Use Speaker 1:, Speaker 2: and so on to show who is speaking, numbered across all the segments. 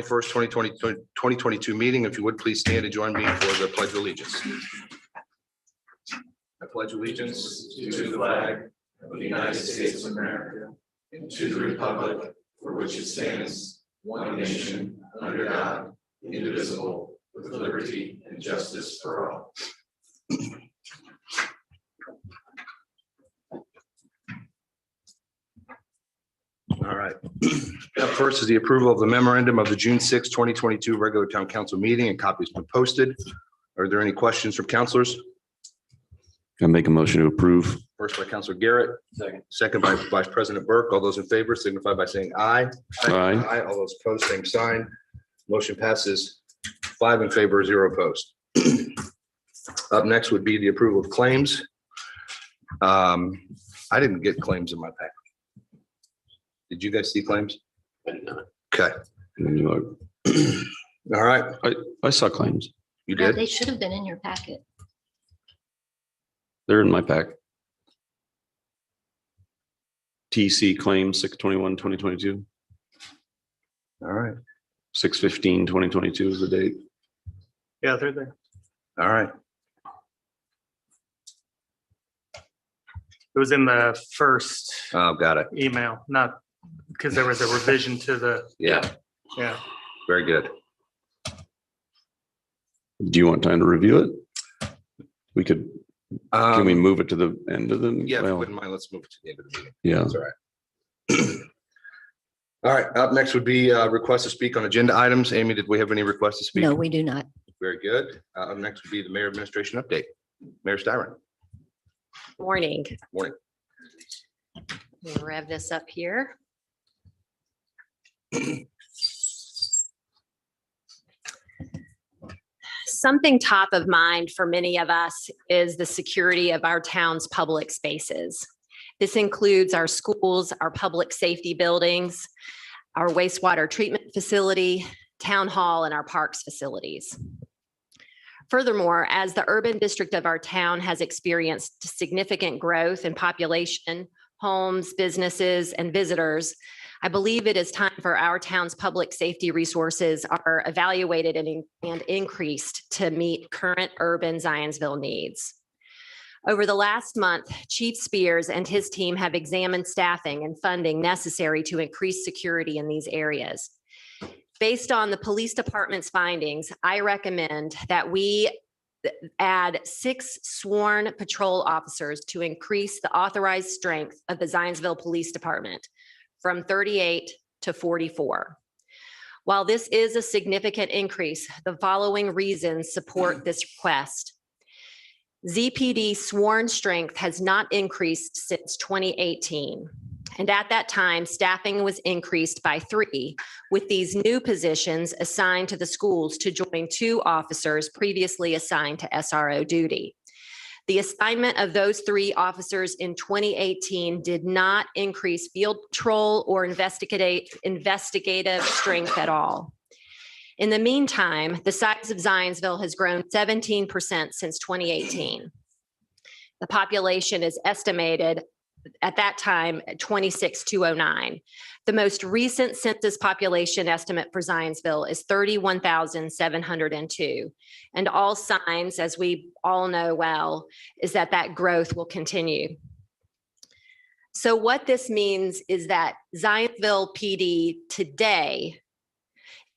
Speaker 1: First 2022 meeting. If you would please stand and join me for the Pledge of Allegiance. I pledge allegiance to the flag of the United States of America and to the republic for which it stands, one nation, under God, indivisible, with liberty and justice for all. All right. Up first is the approval of the memorandum of the June 6, 2022 regular town council meeting, and copies been posted. Are there any questions from councilors?
Speaker 2: I make a motion to approve.
Speaker 1: First by Councilor Garrett, second by Vice President Burke. All those in favor signify by saying aye.
Speaker 2: Aye.
Speaker 1: Aye. All those opposed, same sign. Motion passes 5 in favor, 0 opposed. Up next would be the approval of claims. I didn't get claims in my pack. Did you guys see claims?
Speaker 3: I did not.
Speaker 1: Okay. All right.
Speaker 2: I saw claims.
Speaker 1: You
Speaker 4: Yeah,
Speaker 1: did?
Speaker 4: they should have been in your packet.
Speaker 2: They're in my pack. TC claims 6/21/2022.
Speaker 1: All right.
Speaker 2: 6/15/2022 is the date.
Speaker 3: Yeah, they're there.
Speaker 1: All right.
Speaker 3: It was in the first
Speaker 1: Oh, got it.
Speaker 3: email, not because there was a revision to the,
Speaker 1: Yeah,
Speaker 3: yeah.
Speaker 1: very good.
Speaker 2: Do you want time to review it? We could, can we move it to the end of the?
Speaker 1: Yeah, if you
Speaker 2: well,
Speaker 1: wouldn't mind, let's move it to the end of the meeting.
Speaker 2: yeah.
Speaker 1: That's all right. All right, up next would be request to speak on agenda items. Amy, did we have any requests to speak?
Speaker 4: No, we do not.
Speaker 1: Very good. Up next would be the mayor administration update. Mayor Styron.
Speaker 5: Morning.
Speaker 1: Morning.
Speaker 5: We'll rev this up here. Something top of mind for many of us is the security of our town's public spaces. This includes our schools, our public safety buildings, our wastewater treatment facility, town hall, and our parks facilities. Furthermore, as the urban district of our town has experienced significant growth in population, homes, businesses, and visitors, I believe it is time for our town's public safety resources are evaluated and increased to meet current urban Zionsville needs. Over the last month, Chief Spears and his team have examined staffing and funding necessary to increase security in these areas. Based on the police department's findings, I recommend that we add 6 sworn patrol officers to increase the authorized strength of the Zionsville Police Department from 38 to 44. While this is a significant increase, the following reasons support this request. ZPD sworn strength has not increased since 2018. And at that time, staffing was increased by 3, with these new positions assigned to the schools to join 2 officers previously assigned to SRO duty. The assignment of those 3 officers in 2018 did not increase field patrol or investigative strength at all. In the meantime, the size of Zionsville has grown 17% since 2018. The population is estimated at that time, 26,209. The most recent census population estimate for Zionsville is 31,702. And all signs, as we all know well, is that that growth will continue. So what this means is that Zionsville PD today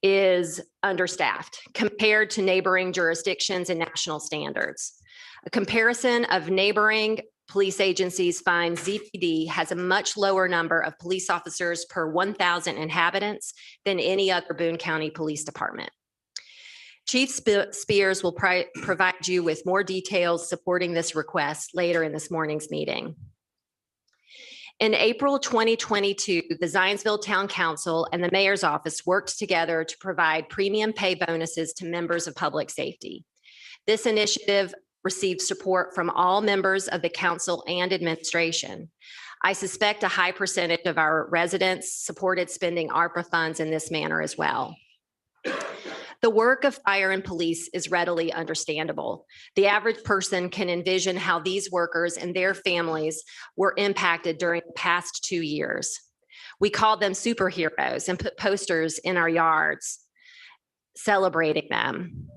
Speaker 5: is understaffed compared to neighboring jurisdictions and national standards. A comparison of neighboring police agencies finds ZPD has a much lower number of police officers per 1,000 inhabitants than any other Boone County Police Department. Chief Spears will provide you with more details supporting this request later in this morning's meeting. In April 2022, the Zionsville Town Council and the Mayor's Office worked together to provide premium pay bonuses to members of public safety. This initiative received support from all members of the council and administration. I suspect a high percentage of our residents supported spending ARPA funds in this manner as well. The work of fire and police is readily understandable. The average person can envision how these workers and their families were impacted during the past 2 years. We called them superheroes and put posters in our yards. celebrating them.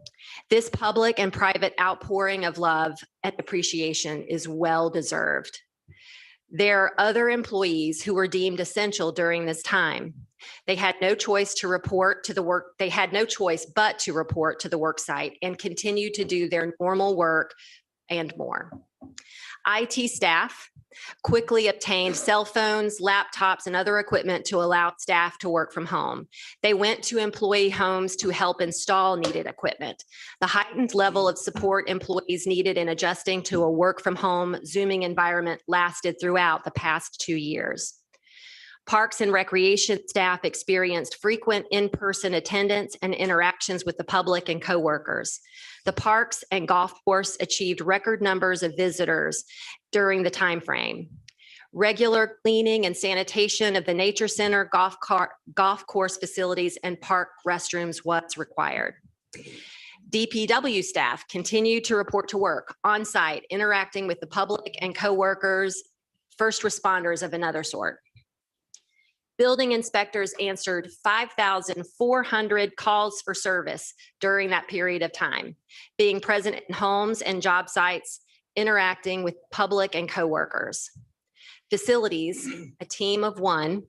Speaker 5: This public and private outpouring of love and appreciation is well deserved. There are other employees who were deemed essential during this time. They had no choice to report to the work. They had no choice but to report to the work site and continue to do their normal work and more. IT staff quickly obtained cell phones, laptops, and other equipment to allow staff to work from home. They went to employee homes to help install needed equipment. The heightened level of support employees needed in adjusting to a work from home Zooming environment lasted throughout the past 2 years. Parks and Recreation staff experienced frequent in-person attendance and interactions with the public and coworkers. The parks and golf course achieved record numbers of visitors during the time frame. Regular cleaning and sanitation of the nature center, golf course facilities, and park restrooms was required. DPW staff continued to report to work on site, interacting with the public and coworkers, first responders of another sort. Building inspectors answered 5,400 calls for service during that period of time, being present in homes and job sites, interacting with public and coworkers. Facilities, a team of one,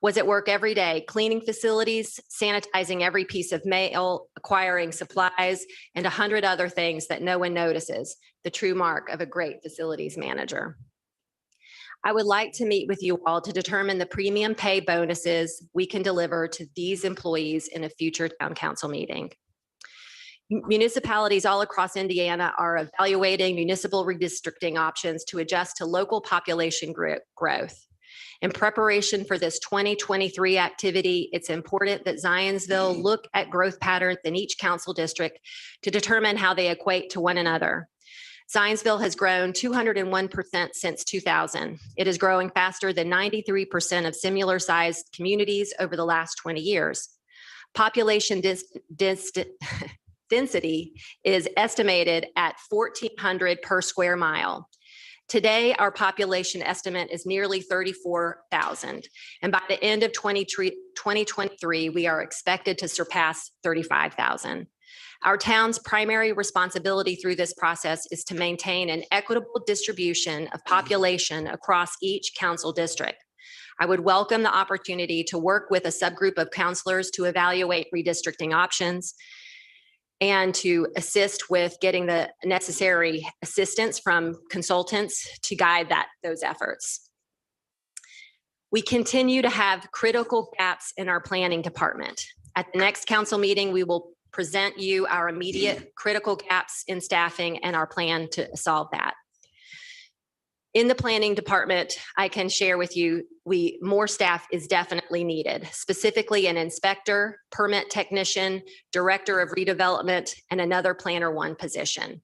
Speaker 5: was at work every day, cleaning facilities, sanitizing every piece of mail, acquiring supplies, and 100 other things that no one notices, the true mark of a great facilities manager. I would like to meet with you all to determine the premium pay bonuses we can deliver to these employees in a future town council meeting. Municipalities all across Indiana are evaluating municipal redistricting options to adjust to local population growth. In preparation for this 2023 activity, it's important that Zionsville look at growth patterns in each council district to determine how they equate to one another. Zionsville has grown 201% since 2000. It is growing faster than 93% of similar sized communities over the last 20 years. Population density is estimated at 1,400 per square mile. Today, our population estimate is nearly 34,000. And by the end of 2023, we are expected to surpass 35,000. Our town's primary responsibility through this process is to maintain an equitable distribution of population across each council district. I would welcome the opportunity to work with a subgroup of counselors to evaluate redistricting options and to assist with getting the necessary assistance from consultants to guide those efforts. We continue to have critical gaps in our planning department. At the next council meeting, we will present you our immediate critical gaps in staffing and our plan to solve that. In the planning department, I can share with you, more staff is definitely needed, specifically an inspector, permit technician, director of redevelopment, and another planner one position.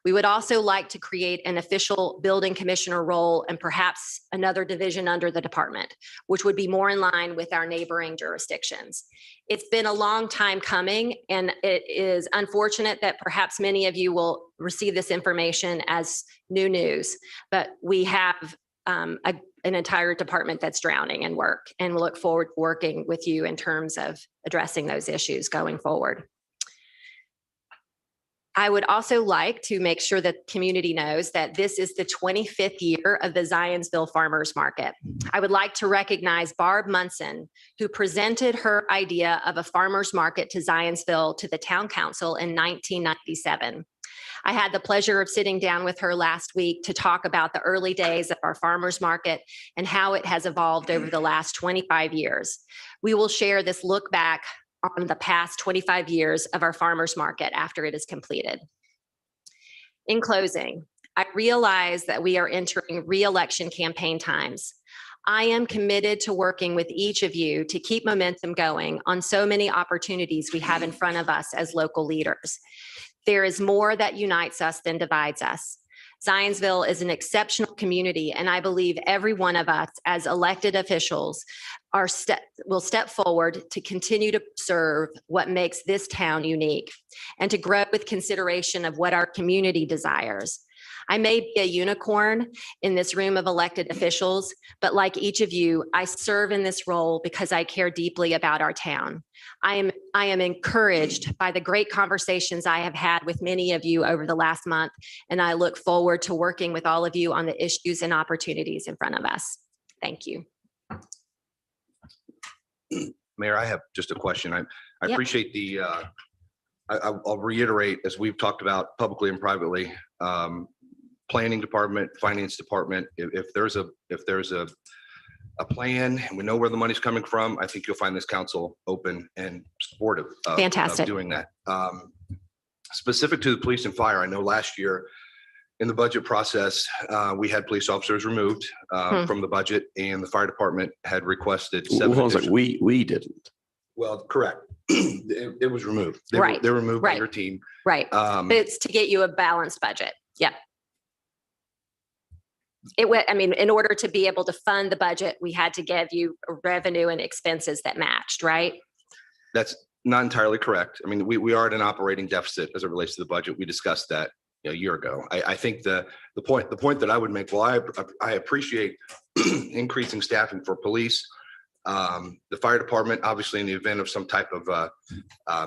Speaker 5: We would also like to create an official building commissioner role and perhaps another division under the department, which would be more in line with our neighboring jurisdictions. It's been a long time coming, and it is unfortunate that perhaps many of you will receive this information as new news, but we have an entire department that's drowning in work, and we'll look forward to working with you in terms of addressing those issues going forward. I would also like to make sure that the community knows that this is the 25th year of the Zionsville Farmers Market. I would like to recognize Barb Munson, who presented her idea of a farmers market to Zionsville to the town council in 1997. I had the pleasure of sitting down with her last week to talk about the early days of our farmers market and how it has evolved over the last 25 years. We will share this look back on the past 25 years of our farmers market after it is completed. In closing, I realize that we are entering re-election campaign times. I am committed to working with each of you to keep momentum going on so many opportunities we have in front of us as local leaders. There is more that unites us than divides us. Zionsville is an exceptional community, and I believe every one of us as elected officials will step forward to continue to serve what makes this town unique and to grow with consideration of what our community desires. I may be a unicorn in this room of elected officials, but like each of you, I serve in this role because I care deeply about our town. I am encouraged by the great conversations I have had with many of you over the last month, and I look forward to working with all of you on the issues and opportunities in front of us. Thank you.
Speaker 1: Mayor, I have just a question. I
Speaker 5: Yep.
Speaker 1: appreciate the, I'll reiterate, as we've talked about publicly and privately, planning department, finance department, if there's a plan and we know where the money's coming from, I think you'll find this council open and supportive of
Speaker 5: Fantastic.
Speaker 1: doing that. Specific to the police and fire, I know last year in the budget process, we had police officers removed from the budget, and the fire department had requested
Speaker 2: Well,
Speaker 1: seven.
Speaker 2: I was like, we didn't.
Speaker 1: Well, correct. It was removed. They
Speaker 5: Right.
Speaker 1: were removed by
Speaker 5: Right.
Speaker 1: your team.
Speaker 5: Right. But it's to get you a balanced budget. Yep. I mean, in order to be able to fund the budget, we had to give you revenue and expenses that matched, right?
Speaker 1: That's not entirely correct. I mean, we are at an operating deficit as it relates to the budget. We discussed that a year ago. I think the point that I would make, well, I appreciate increasing staffing for police, the fire department, obviously in the event of some type of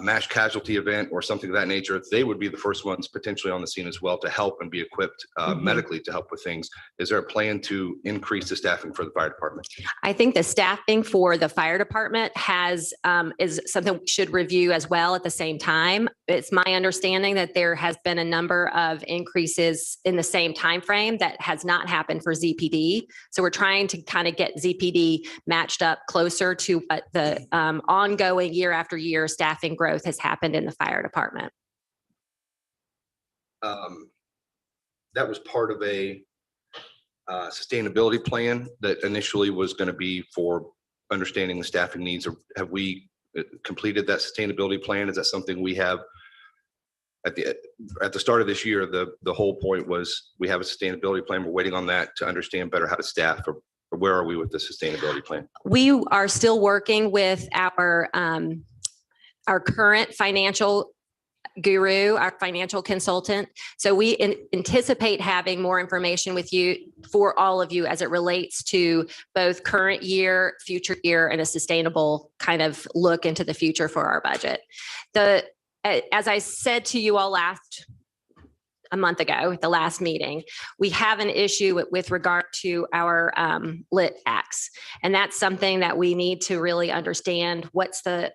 Speaker 1: mass casualty event or something of that nature, they would be the first ones potentially on the scene as well to help and be equipped medically to help with things. Is there a plan to increase the staffing for the fire department?
Speaker 5: I think the staffing for the fire department is something we should review as well at the same time. It's my understanding that there has been a number of increases in the same time frame that has not happened for ZPD. So we're trying to kind of get ZPD matched up closer to what the ongoing year after year staffing growth has happened in the fire department.
Speaker 1: That was part of a sustainability plan that initially was going to be for understanding the staffing needs. Have we completed that sustainability plan? Is that something we have at the start of this year? The whole point was we have a sustainability plan. We're waiting on that to understand better how to staff. Or where are we with the sustainability plan?
Speaker 5: We are still working with our current financial guru, our financial consultant. So we anticipate having more information with you for all of you as it relates to both current year, future year, and a sustainable kind of look into the future for our budget. As I said to you all a month ago at the last meeting, we have an issue with regard to our lit tax. And that's something that we need to really understand what's the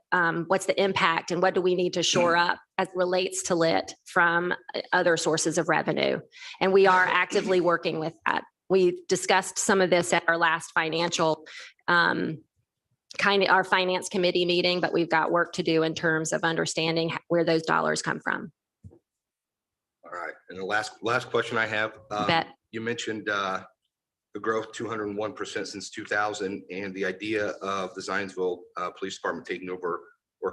Speaker 5: impact and what do we need to shore up as it relates to lit from other sources of revenue. And we are actively working with that. We discussed some of this at our last financial our finance committee meeting, but we've got work to do in terms of understanding where those dollars come from.
Speaker 1: All right. And the last question I have, you mentioned the growth 201% since 2000 and the idea of the Zionsville Police Department taking over or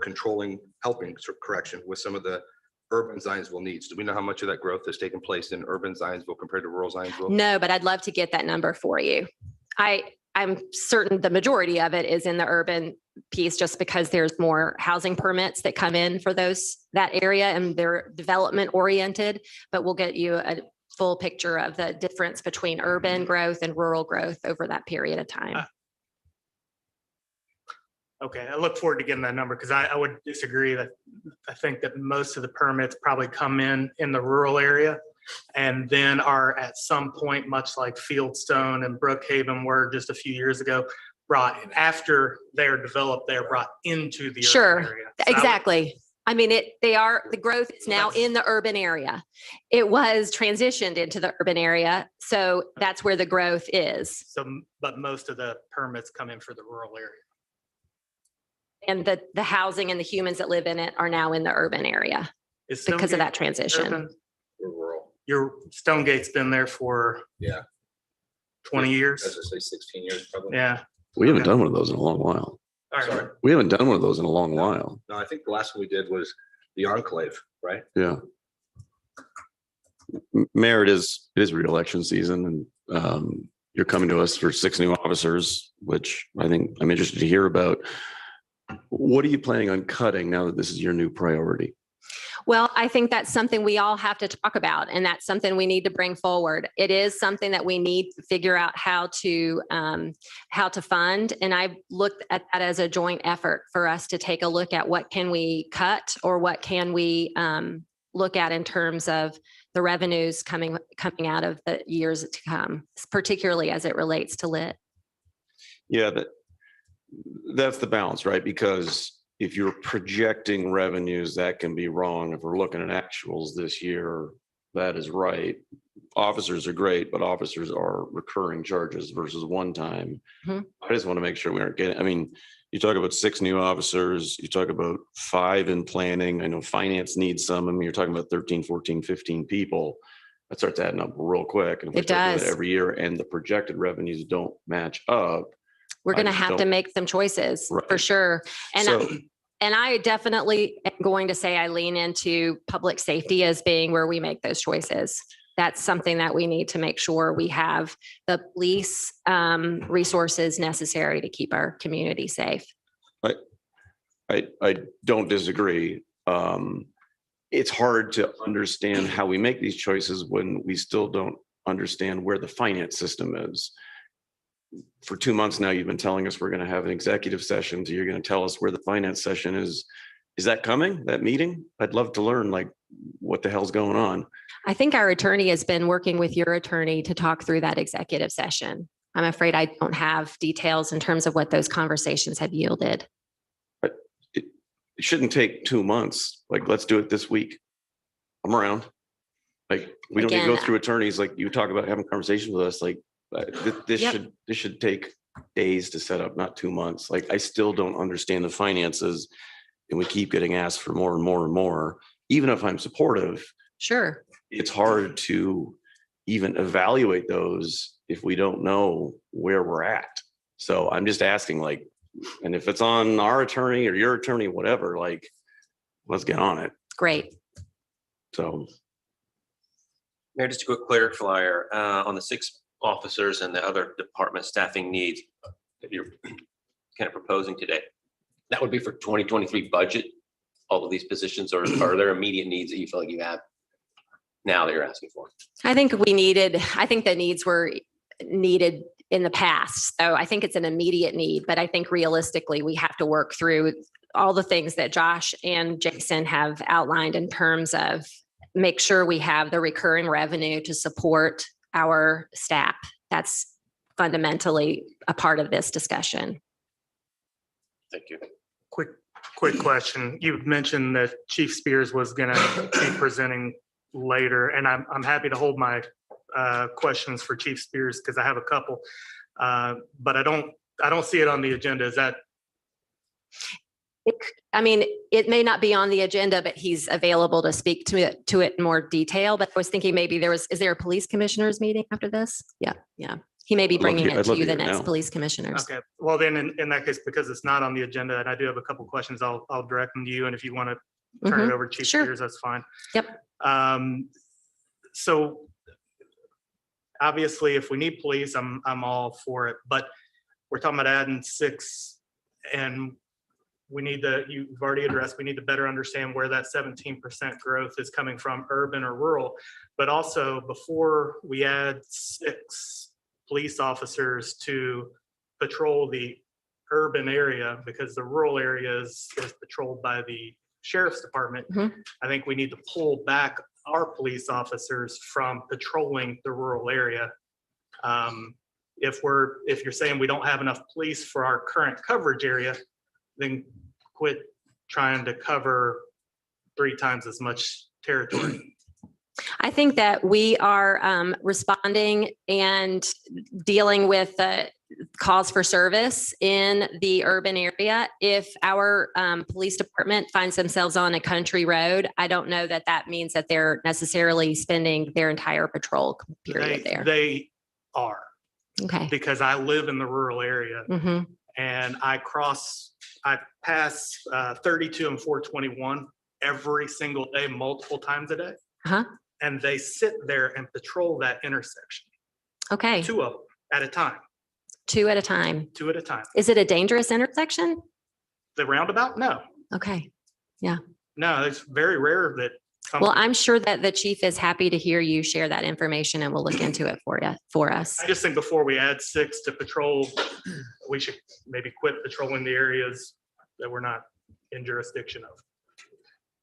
Speaker 1: helping with some of the urban Zionsville needs. Do we know how much of that growth has taken place in urban Zionsville compared to rural Zionsville?
Speaker 5: No, but I'd love to get that number for you. I'm certain the majority of it is in the urban piece just because there's more housing permits that come in for that area and they're development oriented, but we'll get you a full picture of the difference between urban growth and rural growth over that period of time.
Speaker 3: Okay, I look forward to getting that number because I would disagree that I think that most of the permits probably come in the rural area and then are at some point, much like Fieldstone and Brookhaven were just a few years ago, brought after they're developed, they're brought into the urban area. So
Speaker 5: exactly. I mean, the growth is now in the urban area. It was transitioned into the urban area. So that's where the growth is.
Speaker 3: But most of the permits come in for the rural area.
Speaker 5: And the housing and the humans that live in it are now in the urban area because of that transition.
Speaker 3: Urban?
Speaker 1: We're rural.
Speaker 3: Your Stonegate's been there for 20 years.
Speaker 1: As I say, 16 years probably.
Speaker 3: Yeah.
Speaker 2: We haven't done one of those in a long while.
Speaker 3: All right.
Speaker 1: Sorry.
Speaker 2: We haven't done one of those in a long while.
Speaker 1: No, I think the last one we did was the Enclave, right?
Speaker 2: Yeah. Mayor, it is re-election season and you're coming to us for 6 new officers, which I think I'm interested to hear about. What are you planning on cutting now that this is your new priority?
Speaker 5: Well, I think that's something we all have to talk about, and that's something we need to bring forward. It is something that we need to figure out how to fund. And I looked at that as a joint effort for us to take a look at what can we cut or what can we look at in terms of the revenues coming out of the years to come, particularly as it relates to lit.
Speaker 2: Yeah, that's the balance, right? Because if you're projecting revenues, that can be wrong. If we're looking at actuals this year, that is right. Officers are great, but officers are recurring charges versus one time.
Speaker 5: Mhm.
Speaker 2: I just want to make sure we aren't getting, I mean, you talk about 6 new officers, you talk about 5 in planning. I know finance needs some. I mean, you're talking about 13, 14, 15 people. That starts adding up real quick. And if we
Speaker 5: It
Speaker 2: start doing
Speaker 5: does.
Speaker 2: that every year and the projected revenues don't match up,
Speaker 5: We're
Speaker 2: I
Speaker 5: going to
Speaker 2: just
Speaker 5: have to
Speaker 2: don't-
Speaker 5: make some choices for
Speaker 2: Right.
Speaker 5: sure. And
Speaker 2: So-
Speaker 5: and I definitely am going to say I lean into public safety as being where we make those choices. That's something that we need to make sure we have the police resources necessary to keep our community safe.
Speaker 2: I don't disagree. It's hard to understand how we make these choices when we still don't understand where the finance system is. For 2 months now, you've been telling us we're going to have an executive session. So you're going to tell us where the finance session is. Is that coming, that meeting? I'd love to learn like what the hell's going on.
Speaker 5: I think our attorney has been working with your attorney to talk through that executive session. I'm afraid I don't have details in terms of what those conversations have yielded.
Speaker 2: It shouldn't take 2 months. Like, let's do it this week. I'm around. Like, we don't need to go
Speaker 5: Again,
Speaker 2: through attorneys. Like you talk about having conversations with us. Like this
Speaker 5: Yep.
Speaker 2: should take days to set up, not 2 months. Like, I still don't understand the finances, and we keep getting asked for more and more and more. Even if I'm supportive,
Speaker 5: Sure.
Speaker 2: it's hard to even evaluate those if we don't know where we're at. So I'm just asking, like, and if it's on our attorney or your attorney, whatever, like, let's get on it.
Speaker 5: Great.
Speaker 2: So
Speaker 4: Mayor, just a quick clarifier on the 6 officers and the other department staffing needs that you're kind of proposing today. That would be for 2023 budget, all of these positions, or are there immediate needs that you feel like you have now that you're asking for?
Speaker 5: I think the needs were needed in the past. So I think it's an immediate need, but I think realistically, we have to work through all the things that Josh and Jason have outlined in terms of make sure we have the recurring revenue to support our staff. That's fundamentally a part of this discussion.
Speaker 4: Thank you.
Speaker 3: Quick question. You mentioned that Chief Spears was going to be presenting later, and I'm happy to hold my questions for Chief Spears because I have a couple, but I don't see it on the agenda. Is that?
Speaker 5: It may not be on the agenda, but he's available to speak to it in more detail. But I was thinking maybe is there a police commissioners meeting after this? Yeah. He may be
Speaker 2: I'd love to
Speaker 5: bringing
Speaker 2: hear-
Speaker 5: it
Speaker 2: I'd
Speaker 5: to
Speaker 2: love
Speaker 5: you,
Speaker 2: to
Speaker 5: the
Speaker 2: hear it
Speaker 5: next
Speaker 2: now.
Speaker 5: police commissioners.
Speaker 3: Okay. Well, then in that case, because it's not on the agenda and I do have a couple questions, I'll direct them to you. And if you want to turn it over to Chief
Speaker 5: Sure.
Speaker 3: Spears, that's fine.
Speaker 5: Yep.
Speaker 3: So obviously, if we need police, I'm all for it. But we're talking about adding 6, and we need you've already addressed, we need to better understand where that 17% growth is coming from, urban or rural. But also, before we add 6 police officers to patrol the urban area, because the rural area is patrolled by the sheriff's department, I think we need to pull back our police officers from patrolling the rural area. If you're saying we don't have enough police for our current coverage area, then quit trying to cover 3 times as much territory.
Speaker 5: I think that we are responding and dealing with calls for service in the urban area. If our police department finds themselves on a country road, I don't know that that means that they're necessarily spending their entire patrol period there.
Speaker 3: They are,
Speaker 5: Okay.
Speaker 3: because I live in the rural area
Speaker 5: hmm
Speaker 3: and I pass 32 and 421 every single day, multiple times a day.
Speaker 5: Uh-huh.
Speaker 3: And they sit there and patrol that intersection,
Speaker 5: Okay.
Speaker 3: 2 of them at a time,
Speaker 5: 2 at a time.
Speaker 3: 2 at a time.
Speaker 5: Is it a dangerous intersection?
Speaker 3: The roundabout? No.
Speaker 5: Okay.
Speaker 3: No, it's very rare that.
Speaker 5: Well, I'm sure that the chief is happy to hear you share that information and we'll look into it for us.
Speaker 3: I just think before we add 6 to patrol, we should maybe quit patrolling the areas that we're not in jurisdiction of.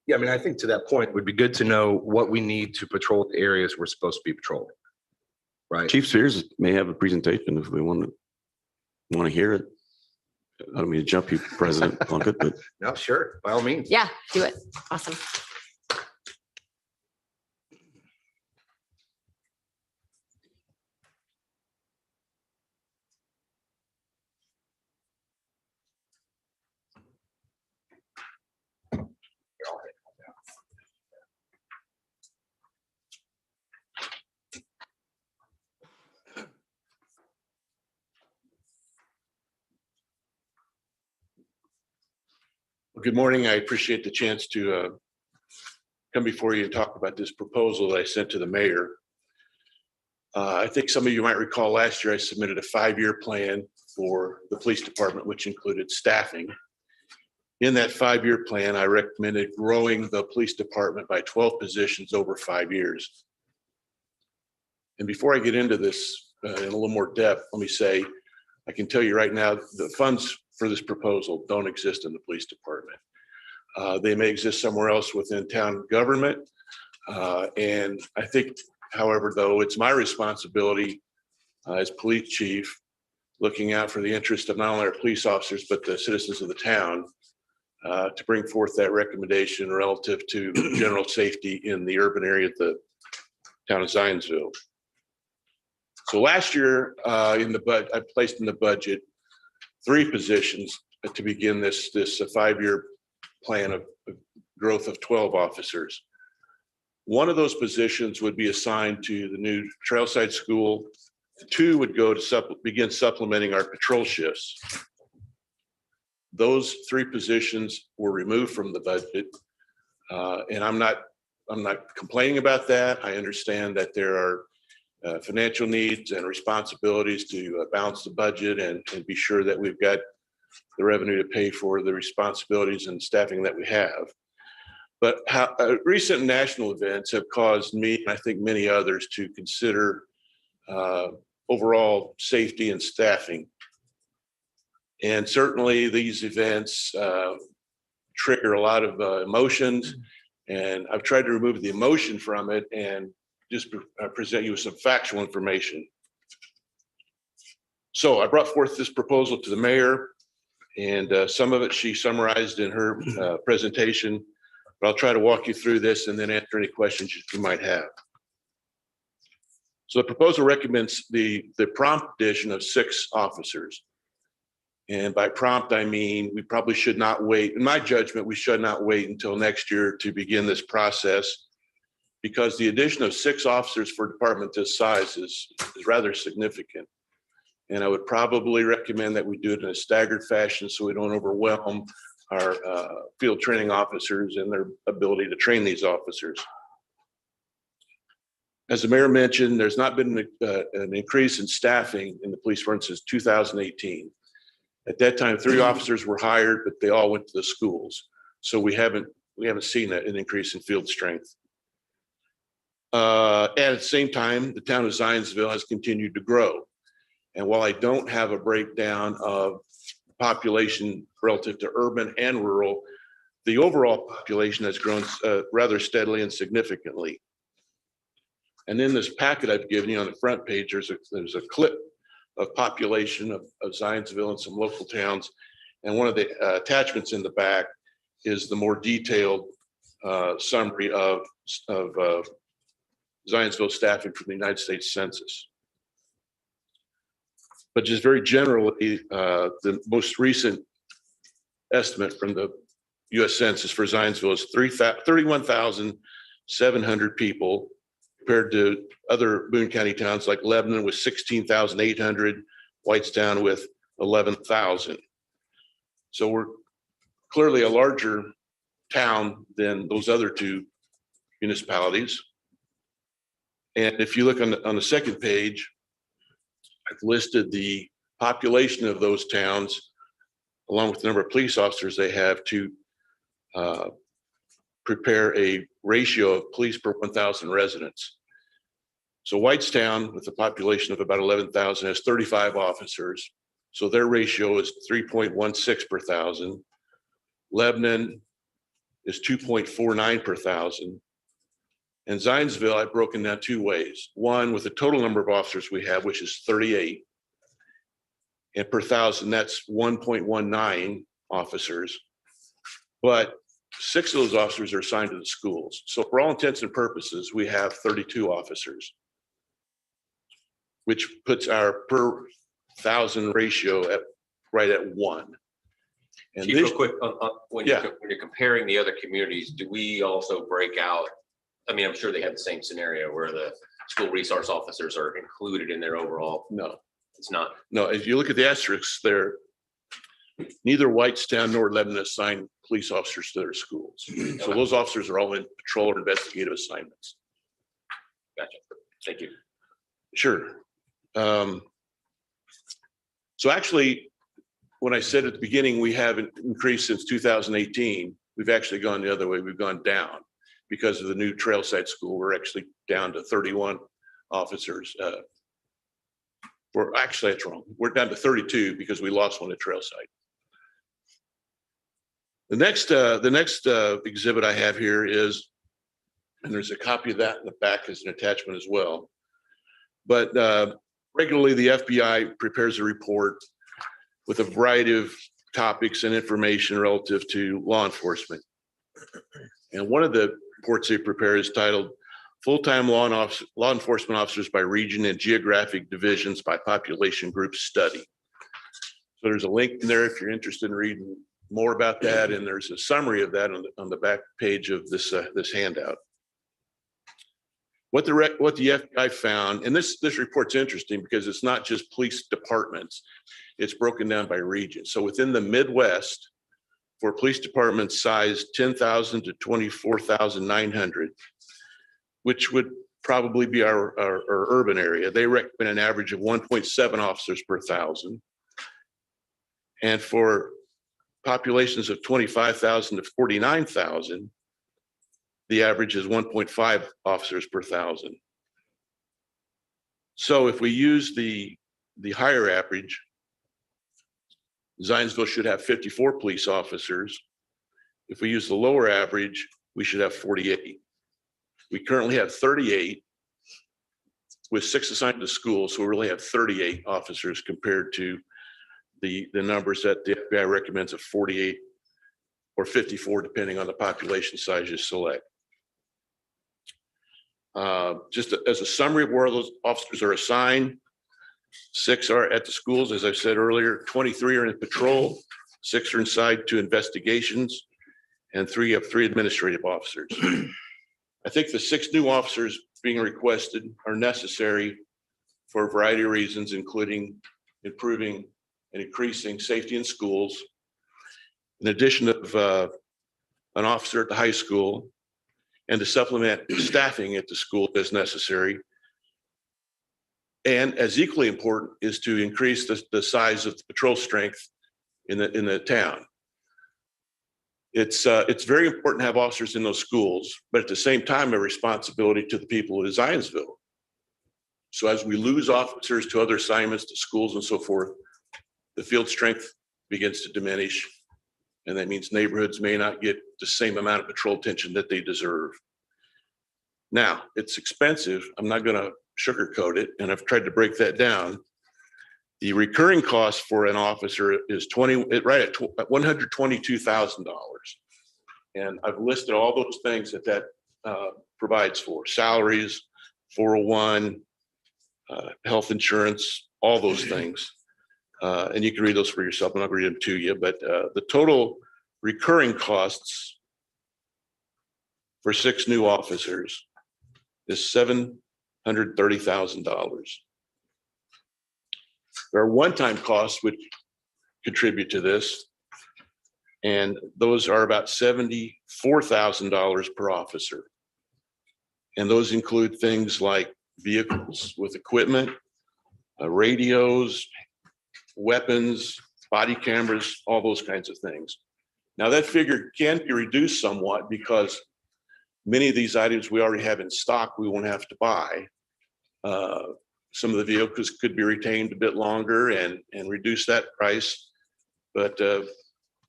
Speaker 1: Yeah, I mean, I think to that point, it would be good to know what we need to patrol the areas we're supposed to be patrolling. Right?
Speaker 2: Chief Sears may have a presentation if we want to hear it. I don't mean to jump you, President Plunkett, but
Speaker 1: No, sure, by all means.
Speaker 5: Yeah, do it. Awesome.
Speaker 6: Well, good morning. I appreciate the chance to come before you and talk about this proposal that I sent to the mayor. I think some of you might recall last year I submitted a 5-year plan for the police department, which included staffing. In that 5-year plan, I recommended growing the police department by 12 positions over 5 years. And before I get into this in a little more depth, let me say, I can tell you right now, the funds for this proposal don't exist in the police department. They may exist somewhere else within town government. And I think, however, though, it's my responsibility as police chief, looking out for the interest of not only our police officers, but the citizens of the town, to bring forth that recommendation relative to general safety in the urban area of the town of Zionsville. So last year, I placed in the budget 3 positions to begin this 5-year plan of growth of 12 officers. One of those positions would be assigned to the new Trailside School. 2 would go to begin supplementing our patrol shifts. Those 3 positions were removed from the budget, and I'm not complaining about that. I understand that there are financial needs and responsibilities to balance the budget and be sure that we've got the revenue to pay for the responsibilities and staffing that we have. But recent national events have caused me, and I think many others, to consider overall safety and staffing. And certainly these events trigger a lot of emotions, and I've tried to remove the emotion from it and just present you with some factual information. So I brought forth this proposal to the mayor, and some of it she summarized in her presentation, but I'll try to walk you through this and then answer any questions you might have. So the proposal recommends the prompt addition of 6 officers. And by prompt, I mean, we probably should not wait. In my judgment, we should not wait until next year to begin this process, because the addition of 6 officers for a department this size is rather significant. And I would probably recommend that we do it in a staggered fashion so we don't overwhelm our field training officers and their ability to train these officers. As the mayor mentioned, there's not been an increase in staffing in the police department since 2018. At that time, 3 officers were hired, but they all went to the schools. So we haven't seen an increase in field strength. At the same time, the town of Zionsville has continued to grow. And while I don't have a breakdown of population relative to urban and rural, the overall population has grown rather steadily and significantly. And in this packet I've given you on the front page, there's a clip of population of Zionsville and some local towns. And one of the attachments in the back is the more detailed summary of Zionsville staffing from the United States Census. But just very generally, the most recent estimate from the US Census for Zionsville is 31,700 people, compared to other Boone County towns like Lebanon with 16,800, Whitestown with 11,000. So we're clearly a larger town than those other 2 municipalities. And if you look on the second page, I've listed the population of those towns along with the number of police officers they have to prepare a ratio of police per 1,000 residents. So Whitestown, with a population of about 11,000, has 35 officers. So their ratio is 3.16 per thousand. Lebanon is 2.49 per thousand. And Zionsville, I've broken down two ways. One, with the total number of officers we have, which is 38. And per thousand, that's 1.19 officers. But 6 of those officers are assigned to the schools. So for all intents and purposes, we have 32 officers, which puts our per thousand ratio at right at 1. And
Speaker 4: Chief,
Speaker 6: this,
Speaker 4: real quick, when
Speaker 6: Yeah.
Speaker 4: when you're comparing the other communities, do we also break out? I mean, I'm sure they have the same scenario where the school resource officers are included in their overall.
Speaker 6: no,
Speaker 4: It's not.
Speaker 6: no, if you look at the asterisks there, neither Whitestown nor Lebanon assign police officers to their schools. So those officers are all in patrol or investigative assignments.
Speaker 4: Gotcha. Thank you.
Speaker 6: Sure. So actually, when I said at the beginning, we haven't increased since 2018, we've actually gone the other way. We've gone down because of the new Trailside School. We're actually down to 31 officers. Actually, that's wrong. We're down to 32 because we lost one at Trailside. The next exhibit I have here is, and there's a copy of that in the back as an attachment as well. But regularly, the FBI prepares a report with a variety of topics and information relative to law enforcement. And one of the reports they prepare is titled Full-Time Law Enforcement Officers by Region and Geographic Divisions by Population Group Study. So there's a link in there if you're interested in reading more about that, and there's a summary of that on the back page of this handout. What the FBI found, and this report's interesting because it's not just police departments, it's broken down by region. So within the Midwest, for police departments size 10,000 to 24,900, which would probably be our urban area, they recommend an average of 1.7 officers per thousand. And for populations of 25,000 to 49,000, the average is 1.5 officers per thousand. So if we use the higher average, Zionsville should have 54 police officers. If we use the lower average, we should have 48. We currently have 38 with 6 assigned to schools, so we really have 38 officers compared to the numbers that the FBI recommends of 48 or 54, depending on the population size you select. Just as a summary of where those officers are assigned, 6 are at the schools, as I said earlier, 23 are in patrol, 6 are inside to investigations, and 3 have 3 administrative officers. I think the 6 new officers being requested are necessary for a variety of reasons, including improving and increasing safety in schools, in addition of an officer at the high school, and to supplement staffing at the school as necessary. And as equally important is to increase the size of the patrol strength in the town. It's very important to have officers in those schools, but at the same time, a responsibility to the people of Zionsville. So as we lose officers to other assignments, to schools and so forth, the field strength begins to diminish. And that means neighborhoods may not get the same amount of patrol attention that they deserve. Now, it's expensive. I'm not going to sugarcoat it, and I've tried to break that down. The recurring cost for an officer is right at $122,000. And I've listed all those things that provides for: salaries, 401, health insurance, all those things. And you can read those for yourself. I'm not going to read them to you, but the total recurring costs for 6 new officers is $730,000. There are one-time costs which contribute to this, and those are about $74,000 per officer. And those include things like vehicles with equipment, radios, weapons, body cameras, all those kinds of things. Now that figure can be reduced somewhat because Many of these items we already have in stock, we won't have to buy. Some of the vehicles could be retained a bit longer and reduce that price. But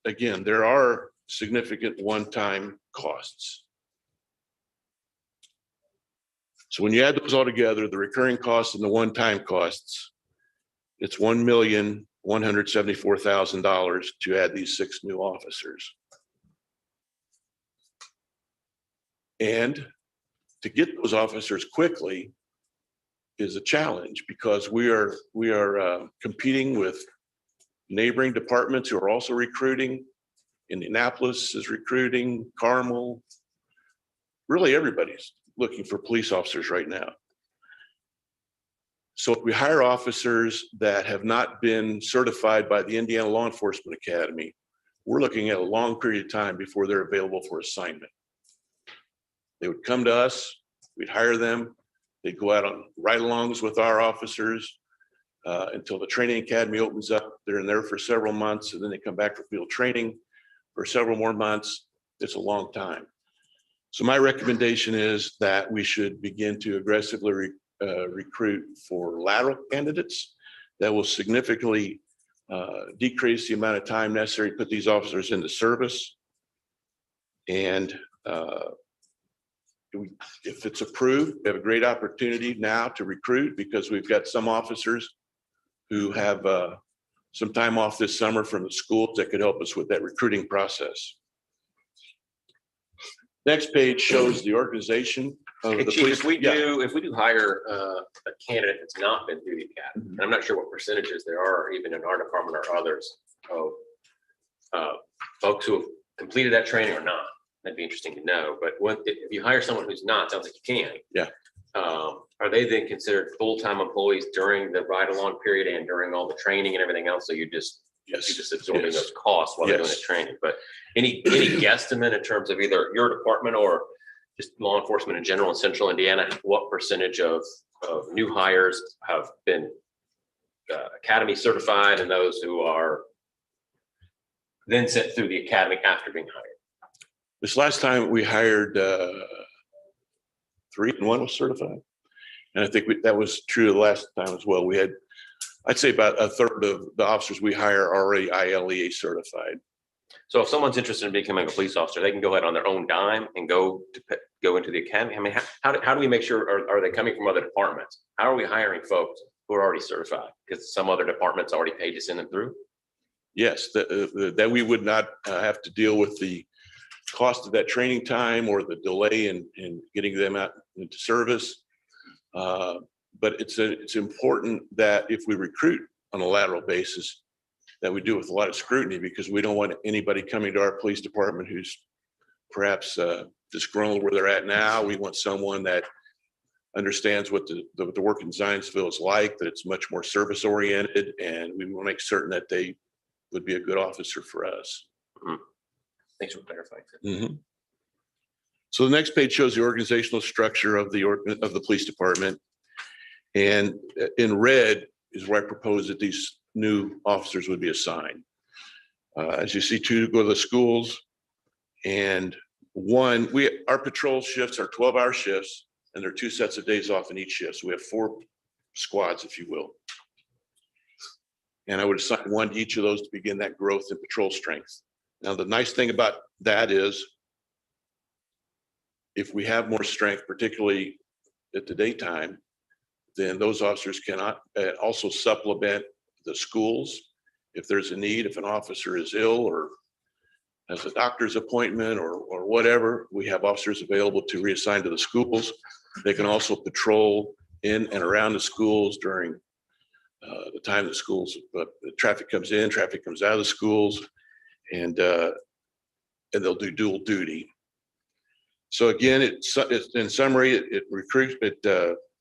Speaker 6: again, there are significant one-time costs. So when you add those all together, the recurring costs and the one-time costs, it's $1,174,000 to add these 6 new officers. And to get those officers quickly is a challenge because we are competing with neighboring departments who are also recruiting. Indianapolis is recruiting, Carmel, really everybody's looking for police officers right now. So if we hire officers that have not been certified by the Indiana Law Enforcement Academy, we're looking at a long period of time before they're available for assignment. They would come to us, we'd hire them, they'd go out on ride-alongs with our officers until the training academy opens up. They're in there for several months, and then they come back for field training for several more months. It's a long time. So my recommendation is that we should begin to aggressively recruit for lateral candidates that will significantly decrease the amount of time necessary to put these officers into service. And if it's approved, we have a great opportunity now to recruit because we've got some officers who have some time off this summer from the schools that could help us with that recruiting process. Next page shows the organization of
Speaker 4: Hey,
Speaker 6: the
Speaker 4: Chief,
Speaker 6: police.
Speaker 4: if we do hire a candidate that's not been through the academy, and I'm not sure what percentages there are, even in our department or others, of folks who have completed that training or not. That'd be interesting to know. But if you hire someone who's not, sounds like you can.
Speaker 6: Yeah.
Speaker 4: Are they then considered full-time employees during the ride-along period and during all the training and everything else? So you're just absorbing those costs while they're doing the training. But any guesstimate in terms of either your department or just law enforcement in general in central Indiana, what percentage of new hires have been academy certified and those who are then sent through the academy after being hired?
Speaker 6: This last time we hired 3 and 1 was certified. And I think that was true the last time as well. We had, I'd say about a third of the officers we hire are already ILEA certified.
Speaker 4: So if someone's interested in becoming a police officer, they can go ahead on their own dime and go into the academy. I mean, how do we make sure, are they coming from other departments? How are we hiring folks who are already certified? Because some other departments already paid to send them through?
Speaker 6: Yes, that we would not have to deal with the cost of that training time or the delay in getting them out into service. But it's important that if we recruit on a lateral basis, that we do it with a lot of scrutiny, because we don't want anybody coming to our police department who's perhaps disgruntled where they're at now. We want someone that understands what the work in Zionsville is like, that it's much more service oriented, and we want to make certain that they would be a good officer for us.
Speaker 4: Mm-hmm. Thanks for clarifying.
Speaker 6: Mm-hmm. So the next page shows the organizational structure of the police department. And in red is where I propose that these new officers would be assigned. As you see, 2 go to the schools, and 1, our patrol shifts are 12-hour shifts, and there are 2 sets of days off in each shift. So we have 4 squads, if you will. And I would assign 1 to each of those to begin that growth in patrol strength. Now, the nice thing about that is if we have more strength, particularly at the daytime, then those officers cannot also supplement the schools. If there's a need, if an officer is ill or has a doctor's appointment or whatever, we have officers available to reassign to the schools. They can also patrol in and around the schools during the time the schools, the traffic comes in, traffic comes out of the schools, and they'll do dual duty. So again, in summary, it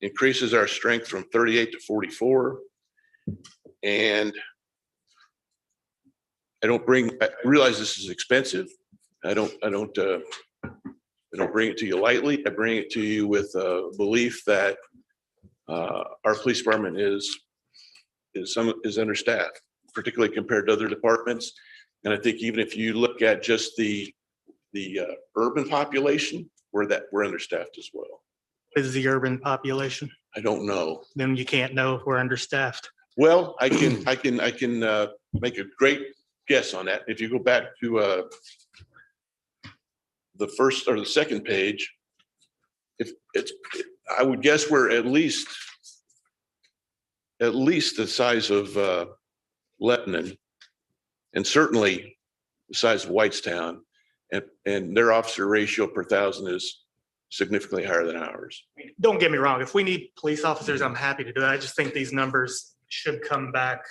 Speaker 6: increases our strength from 38 to 44. And I realize this is expensive. I don't bring it to you lightly. I bring it to you with a belief that our police department is understaffed, particularly compared to other departments. And I think even if you look at just the urban population, we're understaffed as well.
Speaker 3: Is the urban population?
Speaker 6: I don't know.
Speaker 3: Then you can't know if we're understaffed.
Speaker 6: Well, I can make a great guess on that. If you go back to the first or the second page, I would guess we're at least the size of Lebanon, and certainly the size of Whitestown, and their officer ratio per thousand is significantly higher than ours.
Speaker 3: Don't get me wrong. If we need police officers, I'm happy to do it. I just think these numbers should come back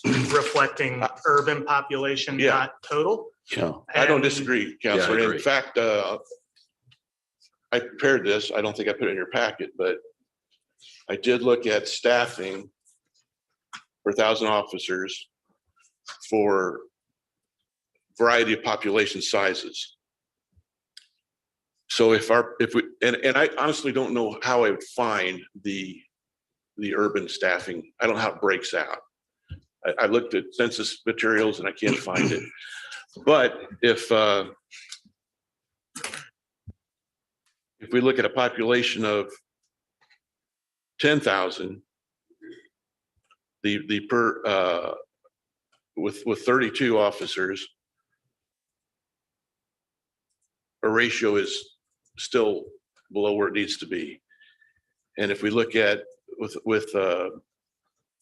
Speaker 3: reflecting urban population,
Speaker 6: Yeah.
Speaker 3: not total.
Speaker 2: Yeah.
Speaker 6: I don't
Speaker 3: And-
Speaker 6: disagree,
Speaker 1: Yeah, I
Speaker 6: Counselor. In
Speaker 1: agree.
Speaker 6: fact, I prepared this. I don't think I put it in your packet, but I did look at staffing for 1,000 officers for variety of population sizes. So if we, and I honestly don't know how I would find the urban staffing. I don't know how it breaks out. I looked at census materials and I can't find it. But if we look at a population of 10,000, the per with 32 officers, a ratio is still below where it needs to be. And if we look at with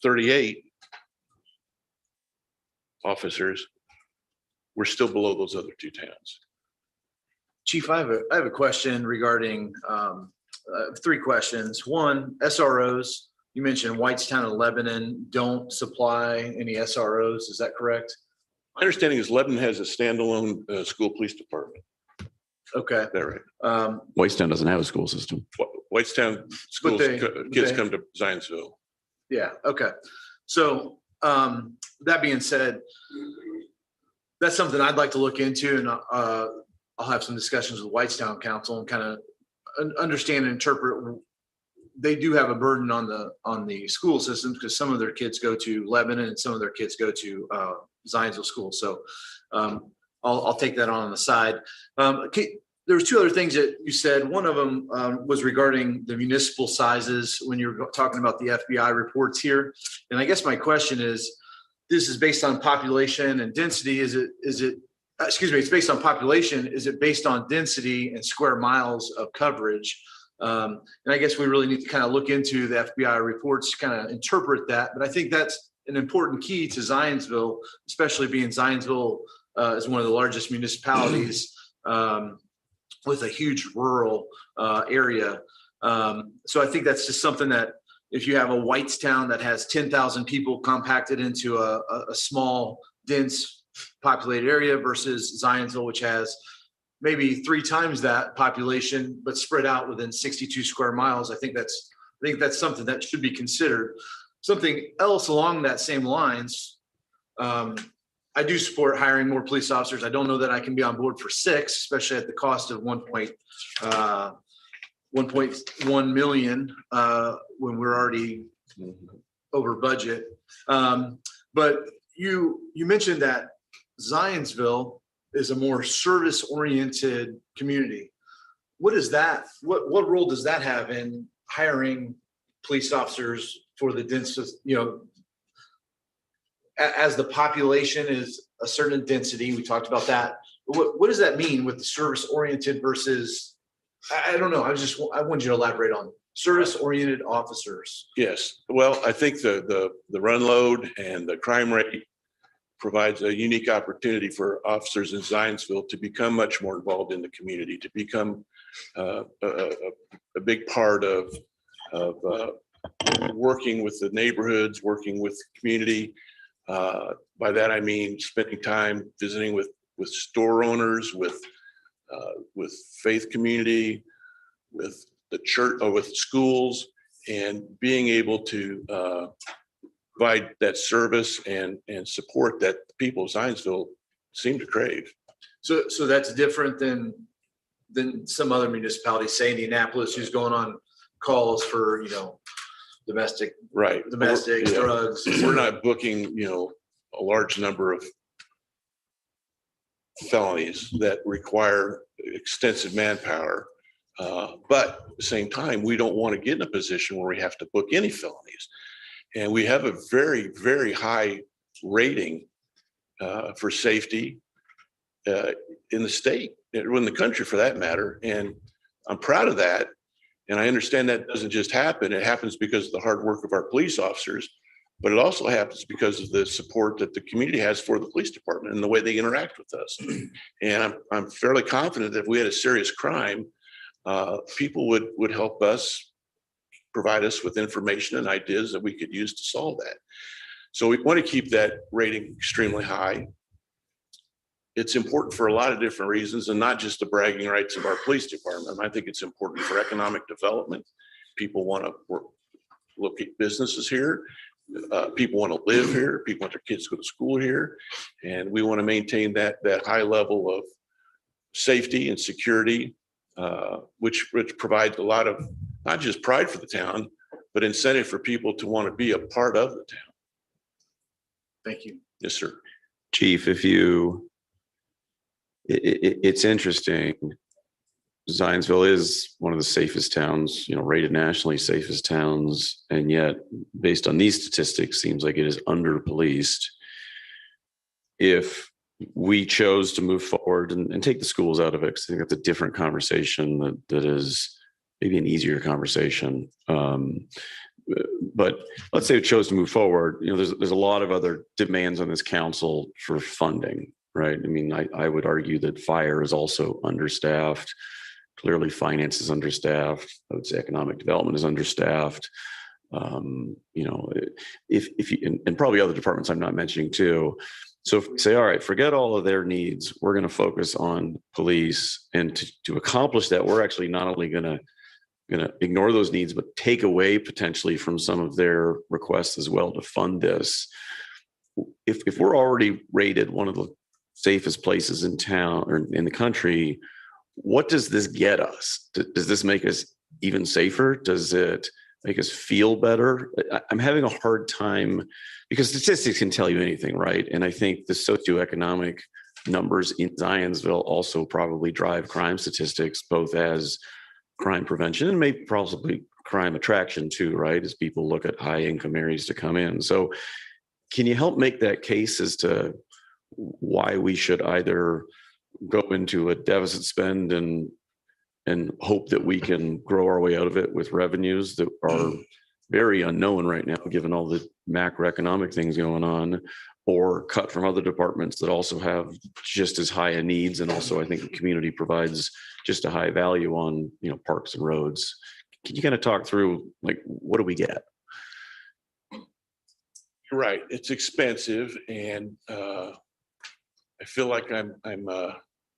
Speaker 6: 38 officers, we're still below those other two towns.
Speaker 7: Chief, I have a question regarding, 3 questions. One, SROs, you mentioned Whitestown and Lebanon don't supply any SROs. Is that correct?
Speaker 6: My understanding is Lebanon has a standalone school police department.
Speaker 7: Okay.
Speaker 6: Is that right?
Speaker 2: Whitestown doesn't have a school system.
Speaker 6: Whitestown schools, kids come to Zionsville.
Speaker 7: Yeah, okay. So that being said, that's something I'd like to look into, and I'll have some discussions with Whitestown Council and kind of understand and interpret. They do have a burden on the school systems because some of their kids go to Lebanon and some of their kids go to Zionsville School. So I'll take that on the side. There was 2 other things that you said. One of them was regarding the municipal sizes when you're talking about the FBI reports here. And I guess my question is, this is based on population and density. It's based on population. Is it based on density and square miles of coverage? And I guess we really need to kind of look into the FBI reports to kind of interpret that. But I think that's an important key to Zionsville, especially being Zionsville is one of the largest municipalities with a huge rural area. So I think that's just something that if you have a Whitestown that has 10,000 people compacted into a small, dense populated area versus Zionsville, which has maybe 3 times that population, but spread out within 62 square miles. I think that's something that should be considered. Something else along that same lines, I do support hiring more police officers. I don't know that I can be on board for 6, especially at the cost of 1.1 million when we're already over budget. But you mentioned that Zionsville is a more service-oriented community. What is that? What role does that have in hiring police officers for the densest, as the population is a certain density? We talked about that. What does that mean with the service-oriented versus, I don't know. I want you to elaborate on service-oriented officers.
Speaker 6: Yes. Well, I think the run load and the crime rate provides a unique opportunity for officers in Zionsville to become much more involved in the community, to become a big part of working with the neighborhoods, working with the community. By that, I mean spending time visiting with store owners, with faith community, with the church, or with schools, and being able to provide that service and support that the people of Zionsville seem to crave.
Speaker 7: So that's different than some other municipalities, say Indianapolis, who's going on calls for, domestic
Speaker 6: Right. Yeah.
Speaker 7: drugs.
Speaker 6: We're not booking, a large number of felonies that require extensive manpower. But at the same time, we don't want to get in a position where we have to book any felonies. And we have a very, very high rating for safety in the state, in the country for that matter. And I'm proud of that. And I understand that doesn't just happen. It happens because of the hard work of our police officers, but it also happens because of the support that the community has for the police department and the way they interact with us. And I'm fairly confident that if we had a serious crime, people would help us, provide us with information and ideas that we could use to solve that. So we want to keep that rating extremely high. It's important for a lot of different reasons, and not just the bragging rights of our police department. I think it's important for economic development. People want to look at businesses here. People want to live here. People want their kids to go to school here. And we want to maintain that high level of safety and security, which provides a lot of not just pride for the town, but incentive for people to want to be a part of the town.
Speaker 7: Thank you.
Speaker 6: Yes, sir.
Speaker 2: Chief, it's interesting. Zionsville is one of the safest towns, rated nationally safest towns. And yet, based on these statistics, seems like it is under policed. If we chose to move forward and take the schools out of it, because I think that's a different conversation that is maybe an easier conversation. But let's say we chose to move forward. There's a lot of other demands on this council for funding, right? I mean, I would argue that fire is also understaffed. Clearly, finance is understaffed. I would say economic development is understaffed. If you, and probably other departments I'm not mentioning too. So if we say, all right, forget all of their needs, we're going to focus on police, and to accomplish that, we're actually not only going to ignore those needs, but take away potentially from some of their requests as well to fund this. If we're already rated one of the safest places in town or in the country, what does this get us? Does this make us even safer? Does it make us feel better? I'm having a hard time, because statistics can tell you anything, right? And I think the socioeconomic numbers in Zionsville also probably drive crime statistics, both as crime prevention and maybe possibly crime attraction too, right? As people look at high income areas to come in. So can you help make that case as to why we should either go into a deficit spend and hope that we can grow our way out of it with revenues that are very unknown right now, given all the macroeconomic things going on, or cut from other departments that also have just as high a needs, and also I think the community provides just a high value on parks and roads. Can you kind of talk through, like, what do we get?
Speaker 6: You're right. It's expensive, and I feel like I'm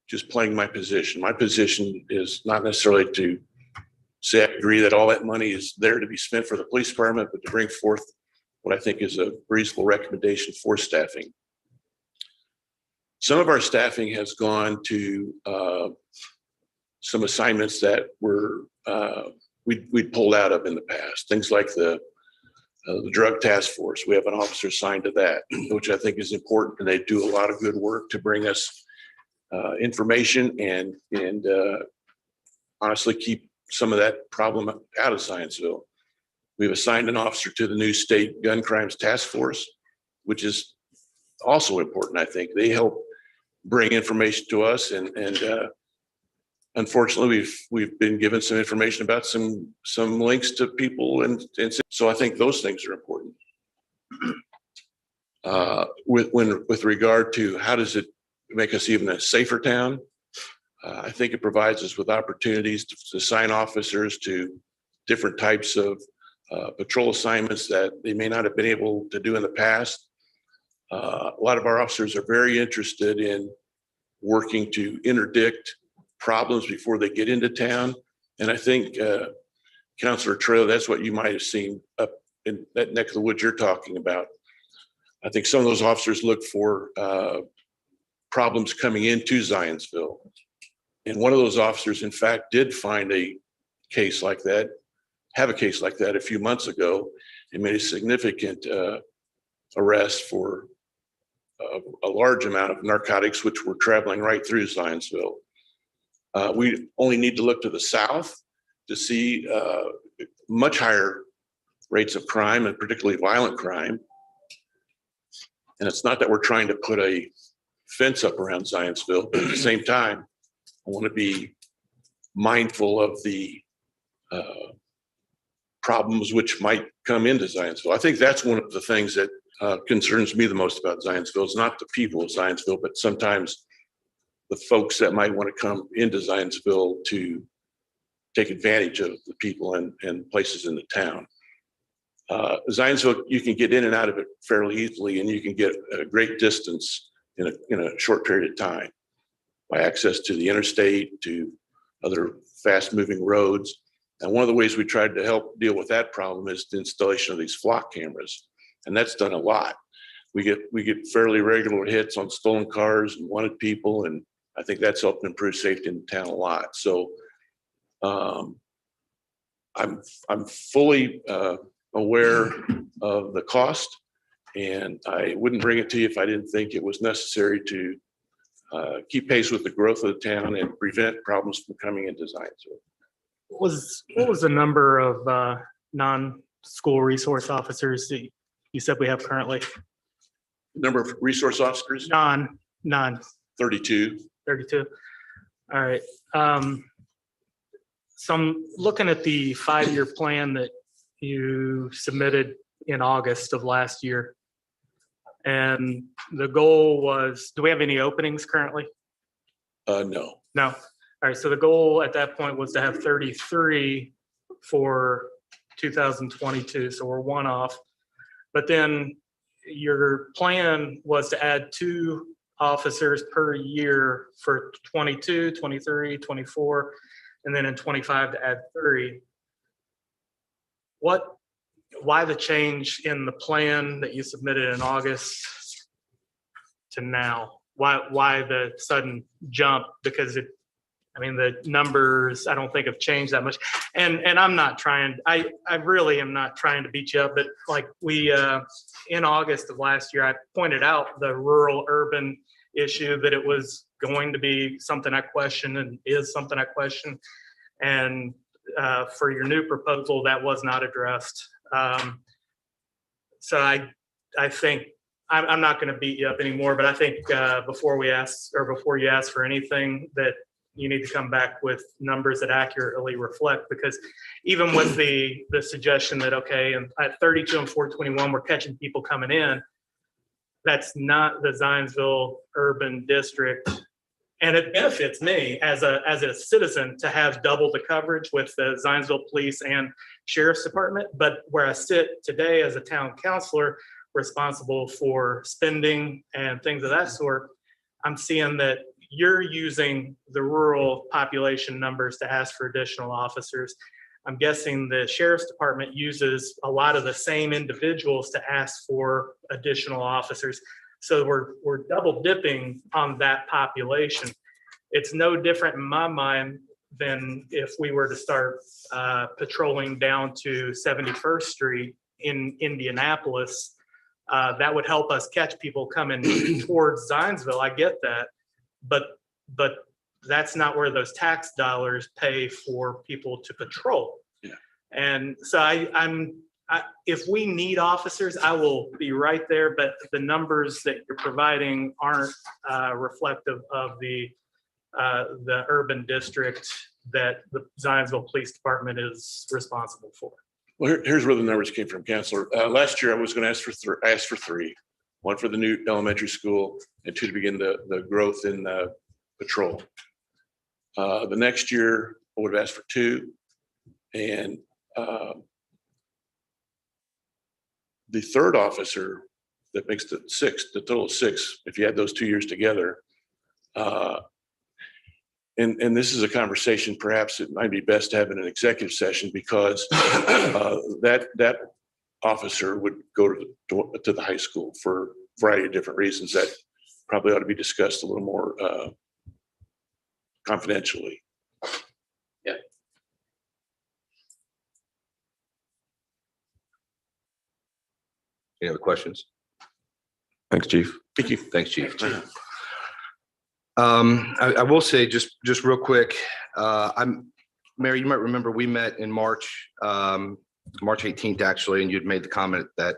Speaker 6: just playing my position. My position is not necessarily to say I agree that all that money is there to be spent for the police department, but to bring forth what I think is a reasonable recommendation for staffing. Some of our staffing has gone to some assignments that were we'd pulled out of in the past. Things like the drug task force. We have an officer assigned to that, which I think is important, and they do a lot of good work to bring us information and honestly keep some of that problem out of Zionsville. We've assigned an officer to the new state gun crimes task force, which is also important. I think they help bring information to us, and unfortunately, we've been given some information about some links to people, and so I think those things are important. With regard to how does it make us even a safer town, I think it provides us with opportunities to assign officers to different types of patrol assignments that they may not have been able to do in the past. A lot of our officers are very interested in working to interdict problems before they get into town. And I think, Councilor Trail, that's what you might have seen up in that neck of the woods you're talking about. I think some of those officers look for problems coming into Zionsville. And one of those officers, in fact, did find a case like that, have a case like that a few months ago, and made a significant arrest for a large amount of narcotics, which were traveling right through Zionsville. We only need to look to the south to see much higher rates of crime, and particularly violent crime. And it's not that we're trying to put a fence up around Zionsville, but at the same time, I want to be mindful of the problems which might come into Zionsville. I think that's one of the things that concerns me the most about Zionsville. It's not the people of Zionsville, but sometimes the folks that might want to come into Zionsville to take advantage of the people and places in the town. Zionsville, you can get in and out of it fairly easily, and you can get a great distance in a short period of time by access to the interstate, to other fast-moving roads. And one of the ways we tried to help deal with that problem is the installation of these flock cameras, and that's done a lot. We get fairly regular hits on stolen cars and wanted people, and I think that's helped improve safety in the town a lot. So I'm fully aware of the cost, and I wouldn't bring it to you if I didn't think it was necessary to keep pace with the growth of the town and prevent problems from coming into Zionsville.
Speaker 3: What was the number of non-school resource officers that you said we have currently?
Speaker 6: Number of resource officers?
Speaker 3: Non
Speaker 6: 32.
Speaker 3: 32. All right. So I'm looking at the 5-year plan that you submitted in August of last year. And the goal was, do we have any openings currently?
Speaker 6: No.
Speaker 3: No. All right. So the goal at that point was to have 33 for 2022. So we're one off. But then your plan was to add 2 officers per year for 22, 23, 24, and then in 25 to add 30. Why the change in the plan that you submitted in August to now? Why the sudden jump? Because the numbers I don't think have changed that much. And I'm not trying, I really am not trying to beat you up, but like we, in August of last year, I pointed out the rural urban issue, that it was going to be something I question and is something I question. And for your new proposal, that was not addressed. So I think I'm not going to beat you up anymore, but I think before you ask for anything, that you need to come back with numbers that accurately reflect, because even with the suggestion that, okay, and at 32 and 421, we're catching people coming in, that's not the Zionsville urban district. And it benefits me as a citizen to have double the coverage with the Zionsville Police and Sheriff's Department. But where I sit today as a town councilor responsible for spending and things of that sort, I'm seeing that you're using the rural population numbers to ask for additional officers. I'm guessing the Sheriff's Department uses a lot of the same individuals to ask for additional officers. So we're double dipping on that population. It's no different in my mind than if we were to start patrolling down to 71st Street in Indianapolis. That would help us catch people coming towards Zionsville. I get that, but that's not where those tax dollars pay for people to patrol.
Speaker 6: Yeah. And
Speaker 3: so if we need officers, I will be right there, but the numbers that you're providing aren't reflective of the urban district that the Zionsville Police Department is responsible for.
Speaker 6: Well, here's where the numbers came from, Counselor. Last year, I was going to ask for 3, 1 for the new elementary school and 2 to begin the growth in patrol. The next year, I would have asked for 2, and the third officer that makes the total of 6, if you add those 2 years together. And this is a conversation, perhaps it might be best to have in an executive session, because that officer would go to the high school for a variety of different reasons that probably ought to be discussed a little more confidentially.
Speaker 4: Yeah.
Speaker 1: Any other questions?
Speaker 2: Thanks, Chief.
Speaker 6: Thank you.
Speaker 1: Thanks, Chief. I will say just real quick, Mary, you might remember we met in March, March 18th, actually, and you'd made the comment that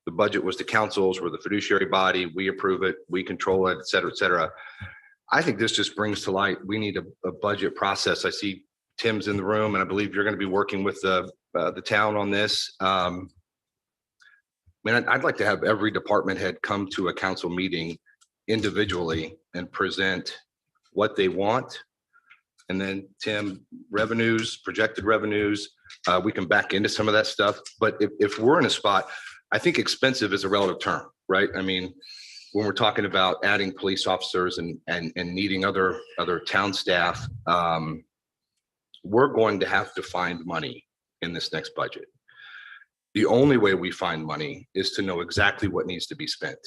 Speaker 1: the budget was the council's, we're the fiduciary body, we approve it, we control it, et cetera, et cetera. I think this just brings to light, we need a budget process. I see Tim's in the room, and I believe you're going to be working with the town on this. Man, I'd like to have every department head come to a council meeting individually and present what they want. And then Tim, revenues, projected revenues, we can back into some of that stuff. But if we're in a spot, I think expensive is a relative term, right? I mean, when we're talking about adding police officers and needing other town staff, we're going to have to find money in this next budget. The only way we find money is to know exactly what needs to be spent.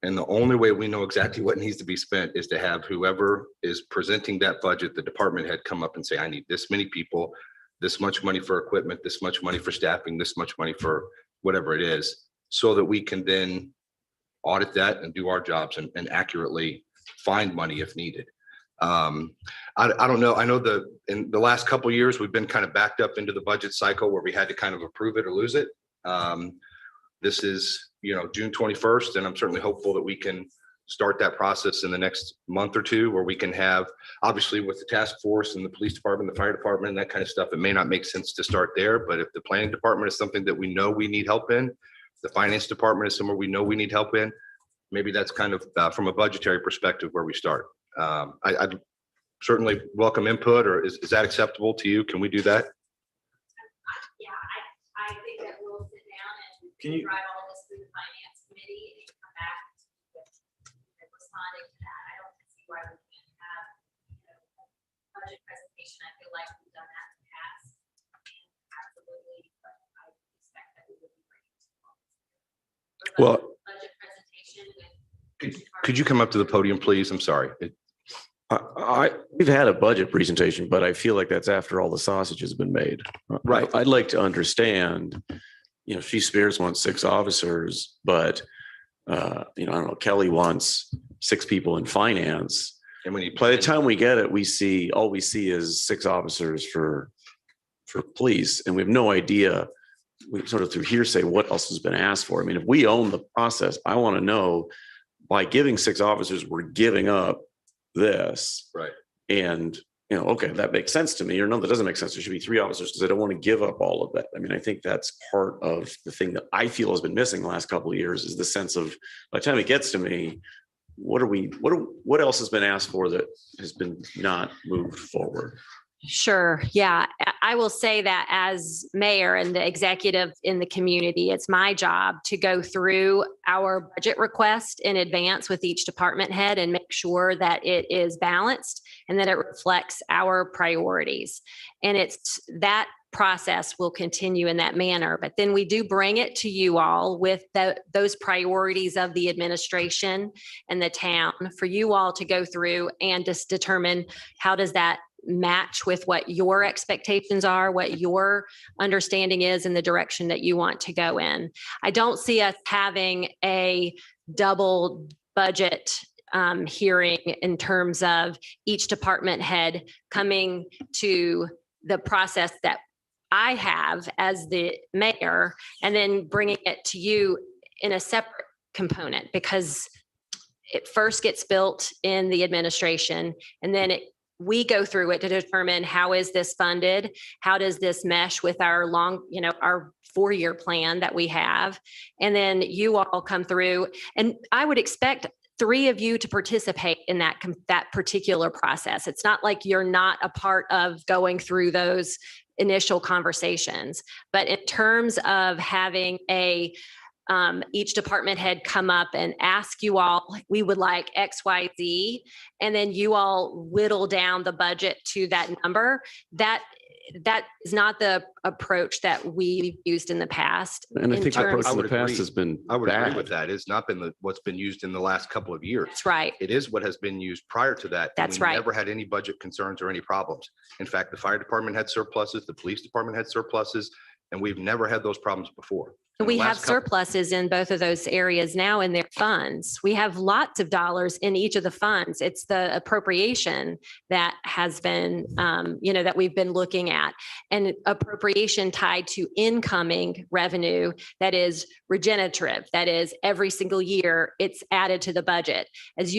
Speaker 1: And the only way we know exactly what needs to be spent is to have whoever is presenting that budget, the department head, come up and say, I need this many people, this much money for equipment, this much money for staffing, this much money for whatever it is, so that we can then audit that and do our jobs and accurately find money if needed. I don't know. I know in the last couple of years, we've been kind of backed up into the budget cycle where we had to kind of approve it or lose it. This is, June 21st, and I'm certainly hopeful that we can start that process in the next month or two, where we can have, obviously with the task force and the police department, the fire department, and that kind of stuff, it may not make sense to start there, but if the planning department is something that we know we need help in, the finance department is somewhere we know we need help in, maybe that's kind of from a budgetary perspective where we start. I'd certainly welcome input, or is that acceptable to you? Can we do that?
Speaker 5: Yeah, I think that we'll sit down
Speaker 7: Can
Speaker 5: and
Speaker 7: you-
Speaker 5: drive all this through the finance committee and come back with responding to that. I don't see why we can't have a budget presentation. I feel like we've done that in the past. And absolutely, but I expect that we will be bringing to
Speaker 2: Well,
Speaker 5: budget presentation with.
Speaker 1: Could you come up to the podium, please? I'm sorry.
Speaker 2: We've had a budget presentation, but I feel like that's after all the sausage has been made.
Speaker 1: Right.
Speaker 2: I'd like to understand, Chief Spears wants 6 officers, but, I don't know, Kelly wants 6 people in finance.
Speaker 1: And when you
Speaker 2: By the time we get it, all we see is 6 officers for police, and we have no idea, we sort of through hearsay, what else has been asked for. I mean, if we own the process, I want to know, by giving 6 officers, we're giving up this.
Speaker 1: Right.
Speaker 2: And, okay, that makes sense to me. Or no, that doesn't make sense. There should be 3 officers because I don't want to give up all of that. I mean, I think that's part of the thing that I feel has been missing the last couple of years, is the sense of, by the time it gets to me, what else has been asked for that has been not moved forward?
Speaker 5: Sure. Yeah. I will say that as mayor and the executive in the community, it's my job to go through our budget request in advance with each department head and make sure that it is balanced and that it reflects our priorities. And it's that process will continue in that manner. But then we do bring it to you all with those priorities of the administration and the town for you all to go through and just determine how does that match with what your expectations are, what your understanding is, in the direction that you want to go in. I don't see us having a double budget hearing in terms of each department head coming to the process that I have as the mayor and then bringing it to you in a separate component, because it first gets built in the administration and then we go through it to determine how is this funded? How does this mesh with our our 4-year plan that we have? And then you all come through, and I would expect 3 of you to participate in that particular process. It's not like you're not a part of going through those initial conversations, but in terms of having each department head come up and ask you all, we would like X, Y, Z, and then you all whittle down the budget to that number. That is not the approach that we've used in the past.
Speaker 2: And I think the approach
Speaker 1: I
Speaker 2: in
Speaker 1: would
Speaker 2: the past
Speaker 1: agree.
Speaker 2: has been
Speaker 1: I would agree
Speaker 2: bad.
Speaker 1: with that. It's not been what's been used in the last couple of years.
Speaker 5: That's right.
Speaker 1: It is what has been used prior to that. and
Speaker 5: That's
Speaker 1: we
Speaker 5: right.
Speaker 1: Never had any budget concerns or any problems. In fact, the fire department had surpluses, the police department had surpluses, and we've never had those problems before. in the
Speaker 5: We have
Speaker 1: last couple-
Speaker 5: surpluses in both of those areas now in their funds. We have lots of dollars in each of the funds. It's the appropriation that has been, that we've been looking at. And appropriation tied to incoming revenue that is regenerative, that is every single year it's added to the budget. As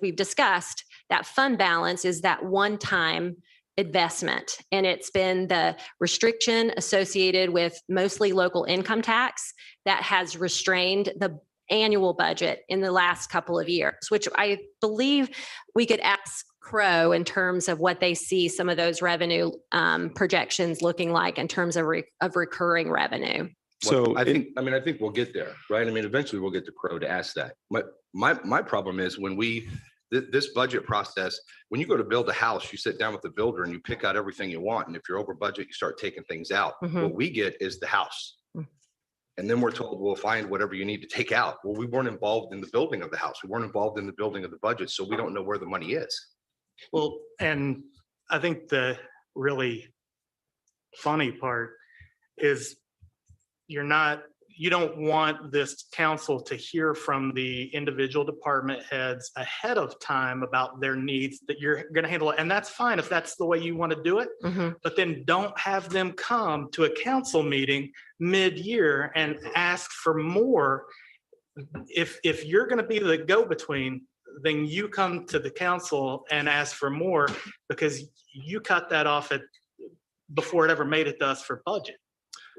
Speaker 5: we've discussed, that fund balance is that one-time investment. And it's been the restriction associated with mostly local income tax that has restrained the annual budget in the last couple of years, which I believe we could ask Crow in terms of what they see some of those revenue projections looking like in terms of recurring revenue.
Speaker 2: So
Speaker 1: I think we'll get there, right? I mean, eventually we'll get to Crow to ask that. But my problem is when this budget process, when you go to build a house, you sit down with the builder and you pick out everything you want. And if you're over budget, you start taking things out.
Speaker 5: Mhm.
Speaker 1: What we get is the house. And then we're told we'll find whatever you need to take out. Well, we weren't involved in the building of the house. We weren't involved in the building of the budget. So we don't know where the money is.
Speaker 3: Well, and I think the really funny part is you don't want this council to hear from the individual department heads ahead of time about their needs that you're going to handle it. And that's fine if that's the way you want to do it,
Speaker 5: Mhm.
Speaker 3: but then don't have them come to a council meeting mid-year and ask for more. If you're going to be the go-between, then you come to the council and ask for more because you cut that off before it ever made it to us for budget.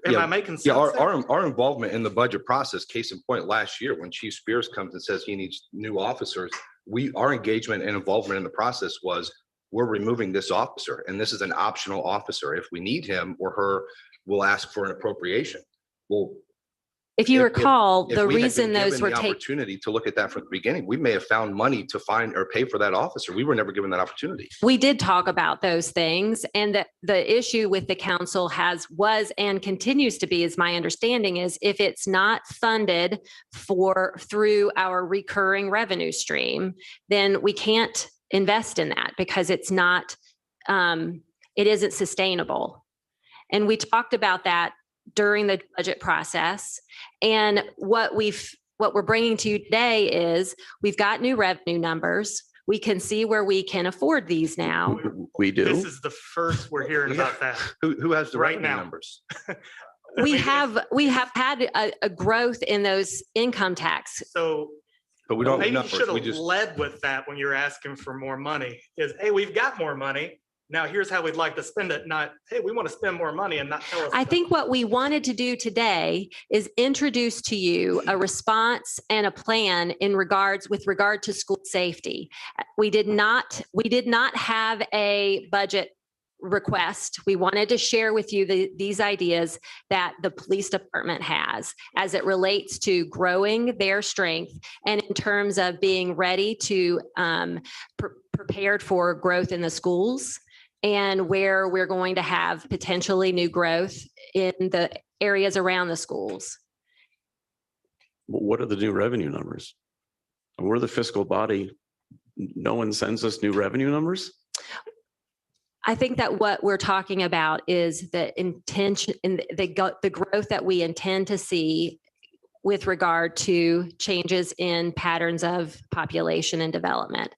Speaker 3: Am I making sense?
Speaker 1: Yeah,
Speaker 3: there?
Speaker 1: our involvement in the budget process, case in point, last year when Chief Spears comes and says he needs new officers, our engagement and involvement in the process was we're removing this officer and this is an optional officer. If we need him or her, we'll ask for an appropriation. Well,
Speaker 5: If you recall,
Speaker 1: if
Speaker 5: the
Speaker 1: we had been
Speaker 5: reason those
Speaker 1: given
Speaker 5: were
Speaker 1: the
Speaker 5: taken.
Speaker 1: opportunity to look at that from the beginning, we may have found money to find or pay for that officer. We were never given that opportunity.
Speaker 5: We did talk about those things, and the issue with the council was and continues to be, is my understanding, is if it's not funded through our recurring revenue stream, then we can't invest in that because it's not, it isn't sustainable. And we talked about that during the budget process. And what we're bringing to you today is we've got new revenue numbers. We can see where we can afford these now.
Speaker 2: we do.
Speaker 3: This is the first we're hearing about that.
Speaker 1: Who has the
Speaker 3: Right
Speaker 1: revenue
Speaker 3: now.
Speaker 1: numbers?
Speaker 5: We have had a growth in those income tax.
Speaker 3: So
Speaker 1: But we don't have
Speaker 3: maybe you
Speaker 1: numbers.
Speaker 3: should
Speaker 1: We
Speaker 3: have
Speaker 1: just,
Speaker 3: led with that when you're asking for more money is, hey, we've got more money. Now here's how we'd like to spend it. Not, hey, we want to spend more money and not tell us.
Speaker 5: I think what we wanted to do today is introduce to you a response and a plan with regard to school safety. We did not have a budget request. We wanted to share with you these ideas that the police department has as it relates to growing their strength and in terms of being ready to prepared for growth in the schools and where we're going to have potentially new growth in the areas around the schools.
Speaker 2: What are the new revenue numbers? We're the fiscal body. No one sends us new revenue numbers?
Speaker 5: I think that what we're talking about is the intention and the growth that we intend to see with regard to changes in patterns of population and development.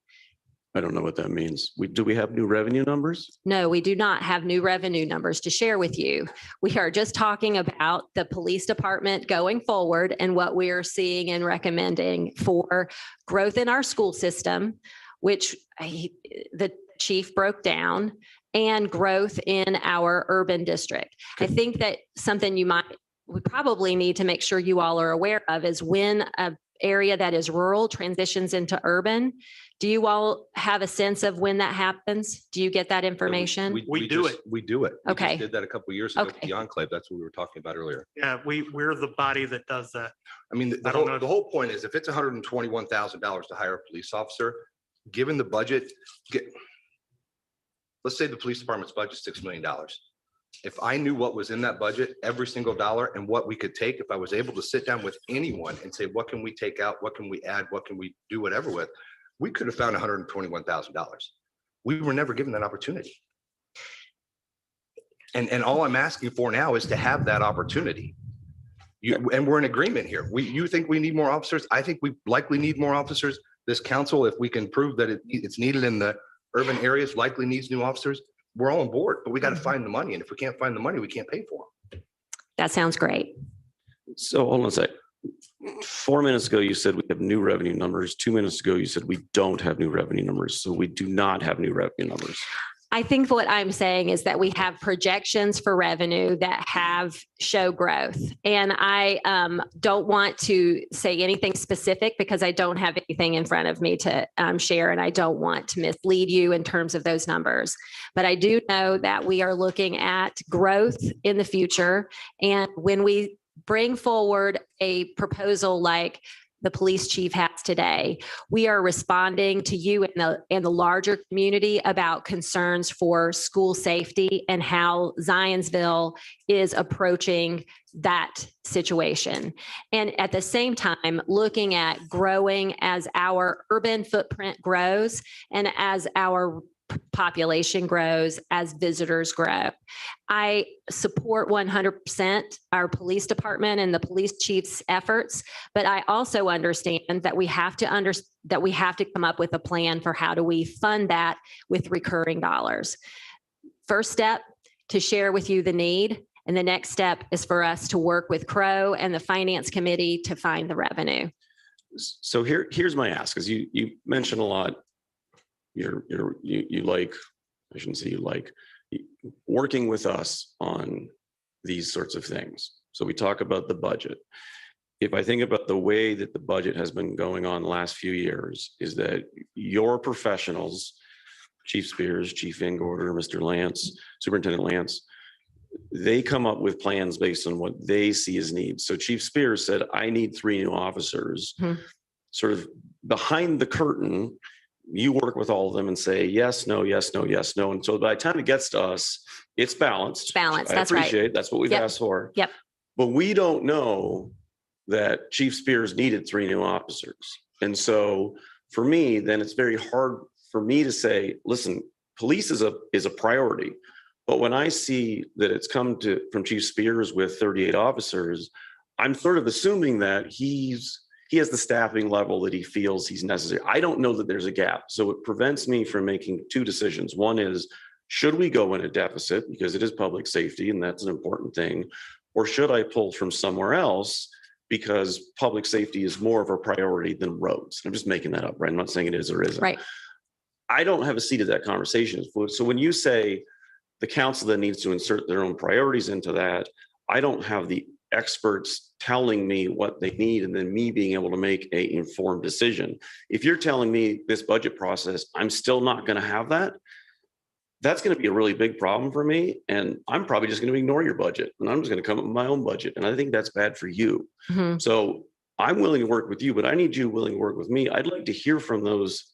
Speaker 2: I don't know what that means. Do we have new revenue numbers?
Speaker 5: No, we do not have new revenue numbers to share with you. We are just talking about the police department going forward and what we are seeing and recommending for growth in our school system, which the chief broke down, and growth in our urban district. I think that something we probably need to make sure you all are aware of is when an area that is rural transitions into urban. Do you all have a sense of when that happens? Do you get that information?
Speaker 3: We do it.
Speaker 1: We do it. We
Speaker 5: Okay.
Speaker 1: just did that a couple of years ago with
Speaker 5: Okay.
Speaker 1: the enclave. That's what we were talking about earlier.
Speaker 3: Yeah, we're the body that does that.
Speaker 1: I mean,
Speaker 3: I don't know.
Speaker 1: the whole point is if it's $121,000 to hire a police officer, given the budget, let's say the police department's budget is $6 million. If I knew what was in that budget, every single dollar and what we could take, if I was able to sit down with anyone and say, what can we take out? What can we add? What can we do whatever with? We could have found $121,000. We were never given that opportunity. And all I'm asking for now is to have that opportunity. And we're in agreement here. You think we need more officers? I think we likely need more officers. This council, if we can prove that it's needed in the urban areas, likely needs new officers. We're all on board, but we got to find the money. And if we can't find the money, we can't pay for them.
Speaker 5: That sounds great.
Speaker 2: So hold on a sec. 4 minutes ago, you said we have new revenue numbers. 2 minutes ago, you said we don't have new revenue numbers. So we do not have new revenue numbers.
Speaker 5: I think what I'm saying is that we have projections for revenue that show growth. And I don't want to say anything specific because I don't have anything in front of me to share, and I don't want to mislead you in terms of those numbers. But I do know that we are looking at growth in the future. And when we bring forward a proposal like the police chief has today, we are responding to you and the larger community about concerns for school safety and how Zionsville is approaching that situation. And at the same time, looking at growing as our urban footprint grows and as our population grows, as visitors grow. I support 100% our police department and the police chief's efforts, but I also understand that we have to come up with a plan for how do we fund that with recurring dollars. First step, to share with you the need, and the next step is for us to work with Crow and the finance committee to find the revenue.
Speaker 2: So here's my ask, because you mentioned a lot. You like, I shouldn't say you like, working with us on these sorts of things. So we talk about the budget. If I think about the way that the budget has been going on the last few years, is that your professionals, Chief Spears, Chief Ingorder, Mr. Lance, Superintendent Lance, they come up with plans based on what they see as needs. So Chief Spears said, I need 3 new officers. Sort of behind the curtain, you work with all of them and say, yes, no, yes, no, yes, no. And so by the time it gets to us, it's balanced.
Speaker 5: Balanced,
Speaker 2: I
Speaker 5: that's right.
Speaker 2: appreciate it. That's what we've
Speaker 5: Yep.
Speaker 2: asked for.
Speaker 5: Yep.
Speaker 2: But we don't know that Chief Spears needed 3 new officers. And so for me, then it's very hard for me to say, listen, police is a priority. But when I see that it's come from Chief Spears with 38 officers, I'm sort of assuming that he has the staffing level that he feels he's necessary. I don't know that there's a gap. So it prevents me from making 2 decisions. One is, should we go in a deficit because it is public safety and that's an important thing? Or should I pull from somewhere else because public safety is more of a priority than roads? I'm just making that up, right? I'm not saying it is or isn't.
Speaker 5: Right.
Speaker 2: I don't have a seat at that conversation. So when you say the council then needs to insert their own priorities into that, I don't have the experts telling me what they need and then me being able to make a informed decision. If you're telling me this budget process, I'm still not going to have that, that's going to be a really big problem for me. And I'm probably just going to ignore your budget and I'm just going to come up with my own budget. And I think that's bad for you.
Speaker 5: Mm-hmm.
Speaker 2: So I'm willing to work with you, but I need you willing to work with me. I'd like to hear from those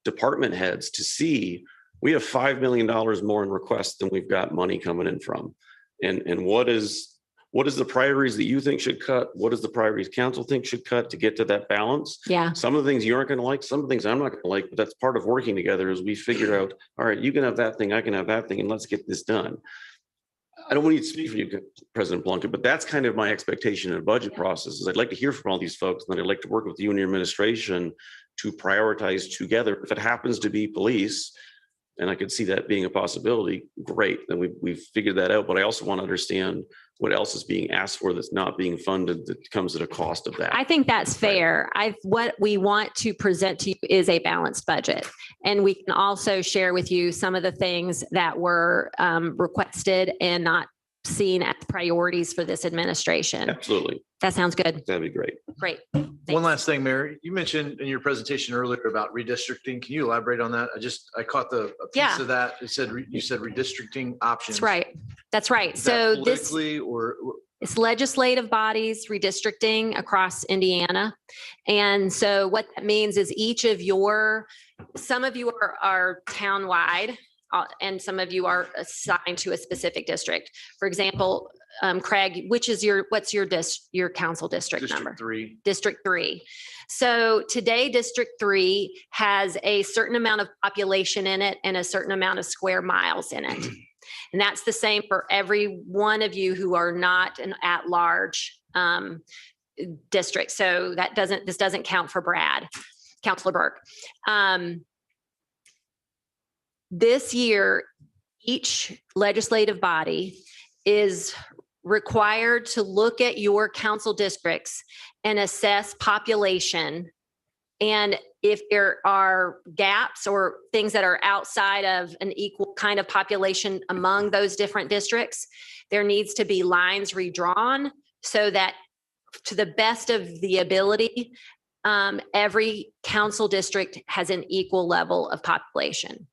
Speaker 2: department heads to see, we have $5 million more in requests than we've got money coming in from. And what is the priorities that you think should cut? What does the priorities council think should cut to get to that balance?
Speaker 5: Yeah.
Speaker 2: Some of the things you aren't going to like, some of the things I'm not going to like, but that's part of working together as we figure out, all right, you can have that thing, I can have that thing, and let's get this done. I don't want you to speak for you, President Plunkett, but that's kind of my expectation in a budget process is I'd like to hear from all these folks, and then I'd like to work with you and your administration to prioritize together. If it happens to be police, and I could see that being a possibility, great. Then we've figured that out. But I also want to understand what else is being asked for that's not being funded that comes at a cost of that.
Speaker 5: I think that's fair. What we want to present to you is a balanced budget. And we can also share with you some of the things that were requested and not seen as priorities for this administration.
Speaker 2: Absolutely.
Speaker 5: That sounds good.
Speaker 2: That'd be great.
Speaker 5: Great.
Speaker 7: One
Speaker 5: Thanks.
Speaker 7: last thing, Mayor, you mentioned in your presentation earlier about redistricting. Can you elaborate on that? I caught a piece
Speaker 5: Yeah.
Speaker 7: of that. You said redistricting options.
Speaker 5: That's right. That's right.
Speaker 7: Is that
Speaker 5: So this,
Speaker 7: politically or
Speaker 5: it's legislative bodies redistricting across Indiana. And so what that means is some of you are townwide and some of you are assigned to a specific district. For example, Craig, what's your council district number?
Speaker 7: District 3?
Speaker 5: District 3. So today, District 3 has a certain amount of population in it and a certain amount of square miles in it. And that's the same for every one of you who are not an at-large district. So this doesn't count for Brad, Counselor Burke. This year, each legislative body is required to look at your council districts and assess population. And if there are gaps or things that are outside of an equal kind of population among those different districts, there needs to be lines redrawn so that to the best of the ability, every council district has an equal level of population.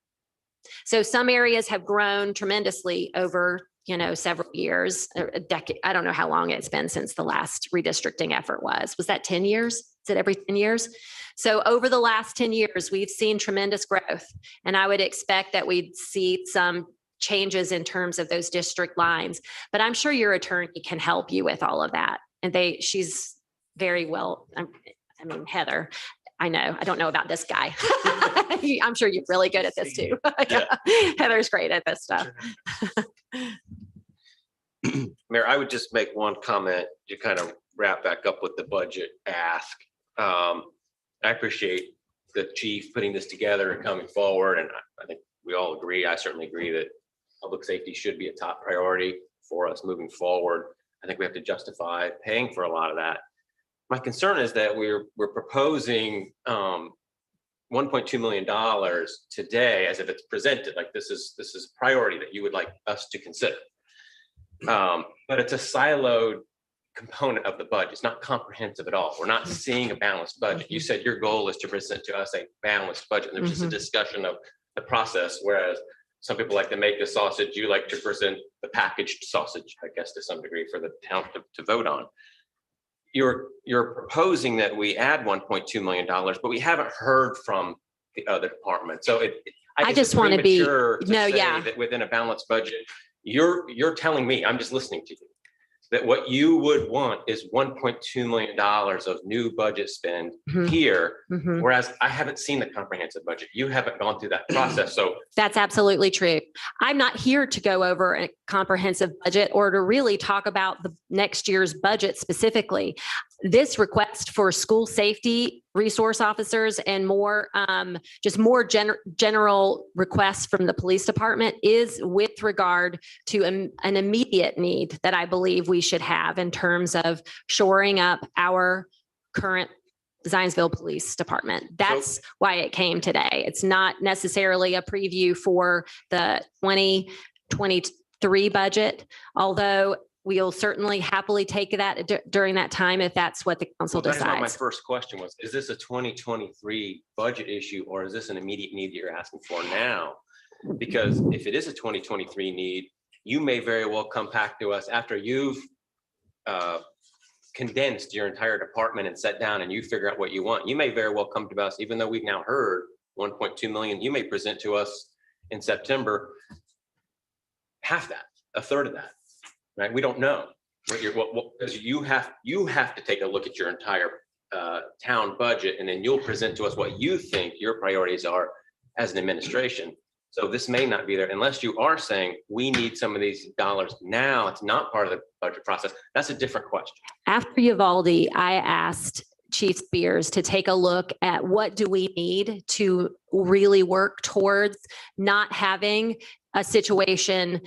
Speaker 5: So some areas have grown tremendously over, several years, a decade. I don't know how long it's been since the last redistricting effort was. Was that 10 years? Is it every 10 years? So over the last 10 years, we've seen tremendous growth. And I would expect that we'd see some changes in terms of those district lines. But I'm sure your attorney can help you with all of that. And she's very well, Heather, I know, I don't know about this guy. I'm sure you're really good at this too. Heather's great at this stuff.
Speaker 4: Mayor, I would just make one comment to kind of wrap back up with the budget ask. I appreciate the chief putting this together and coming forward. And I think we all agree, I certainly agree that public safety should be a top priority for us moving forward. I think we have to justify paying for a lot of that. My concern is that we're proposing $1.2 million today as if it's presented, like this is a priority that you would like us to consider. But it's a siloed component of the budget. It's not comprehensive at all. We're not seeing a balanced budget. You said your goal is to present to us a balanced budget. There's just a discussion of the process, whereas some people like to make the sausage. You like to present the packaged sausage, I guess, to some degree for the town to vote on. You're proposing that we add $1.2 million, but we haven't heard from the other departments. So I
Speaker 5: just want to be
Speaker 4: that within a balanced budget, you're telling me, I'm just listening to you, that what you would want is $1.2 million of new budget spend here, whereas I haven't seen the comprehensive budget. You haven't gone through that process. So
Speaker 5: that's absolutely true. I'm not here to go over a comprehensive budget or to really talk about the next year's budget specifically. This request for school safety resource officers and more, just more general requests from the police department is with regard to an immediate need that I believe we should have in terms of shoring up our current Zionsville Police Department. That's why it came today. It's not necessarily a preview for the 2023 budget, although we'll certainly happily take that during that time if that's what the council
Speaker 4: that's
Speaker 5: decides.
Speaker 4: what my first question was. Is this a 2023 budget issue or is this an immediate need that you're asking for now? Because if it is a 2023 need, you may very well come back to us after you've condensed your entire department and sat down and you figure out what you want. You may very well come to us, even though we've now heard 1.2 million, you may present to us in September half that, a third of that. Right, we don't know because you have to take a look at your entire town budget, and then you'll present to us what you think your priorities are as an administration. So this may not be there unless you are saying we need some of these dollars now. It's not part of the budget process. That's a different question.
Speaker 5: After Uvalde, I asked Chief Spears to take a look at what do we need to really work towards not having a situation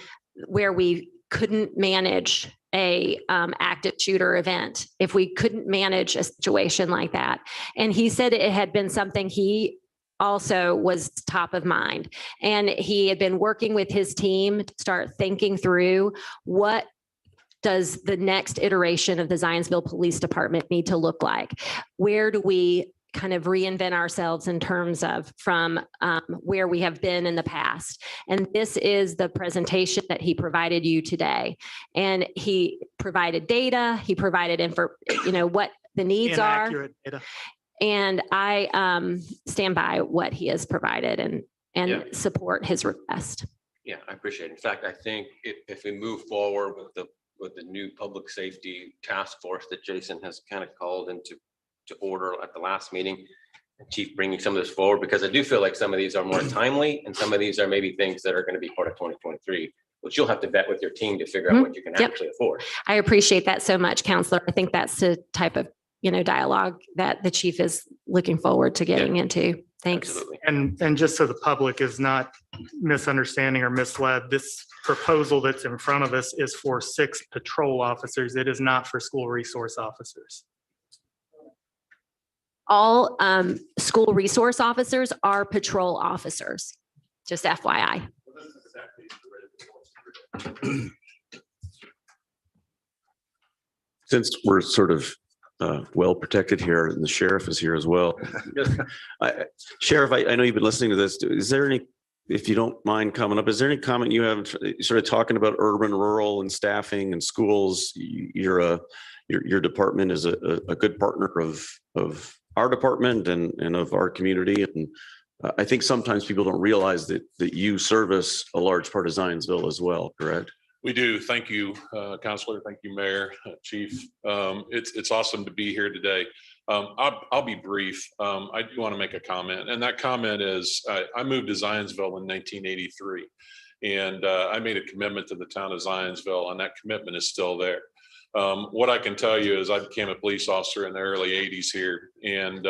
Speaker 5: where we couldn't manage a active shooter event, if we couldn't manage a situation like that. And he said it had been something he also was top of mind. And he had been working with his team to start thinking through what does the next iteration of the Zionsville Police Department need to look like? Where do we kind of reinvent ourselves in terms of from where we have been in the past? And this is the presentation that he provided you today. And he provided data, he provided what the needs are.
Speaker 3: Inaccurate data.
Speaker 5: And I stand by what he has provided and support his request.
Speaker 4: Yeah, I appreciate it. In fact, I think if we move forward with the new public safety task force that Jason has kind of called into order at the last meeting, and Chief bringing some of this forward, because I do feel like some of these are more timely and some of these are maybe things that are going to be part of 2023. which you'll have to vet with your team to figure out what you can
Speaker 5: Yep.
Speaker 4: actually afford.
Speaker 5: I appreciate that so much, Counselor. I think that's the type of, dialogue that the chief is looking forward to getting into. Thanks.
Speaker 4: Absolutely.
Speaker 3: And just so the public is not misunderstanding or misled, this proposal that's in front of us is for 6 patrol officers. It is not for school resource officers.
Speaker 5: All school resource officers are patrol officers, just FYI.
Speaker 2: Since we're sort of well protected here, and the sheriff is here as well. Sheriff, I know you've been listening to this. Is there any, if you don't mind coming up, is there any comment you have sort of talking about urban, rural and staffing and schools? Your department is a good partner of our department and of our community. And I think sometimes people don't realize that you service a large part of Zionsville as well, correct?
Speaker 6: We do. Thank you, Counselor. Thank you, Mayor, Chief. It's awesome to be here today. I'll be brief. I do want to make a comment, and that comment is I moved to Zionsville in 1983, and I made a commitment to the town of Zionsville, and that commitment is still there. What I can tell you is I became a police officer in the early 80s here. And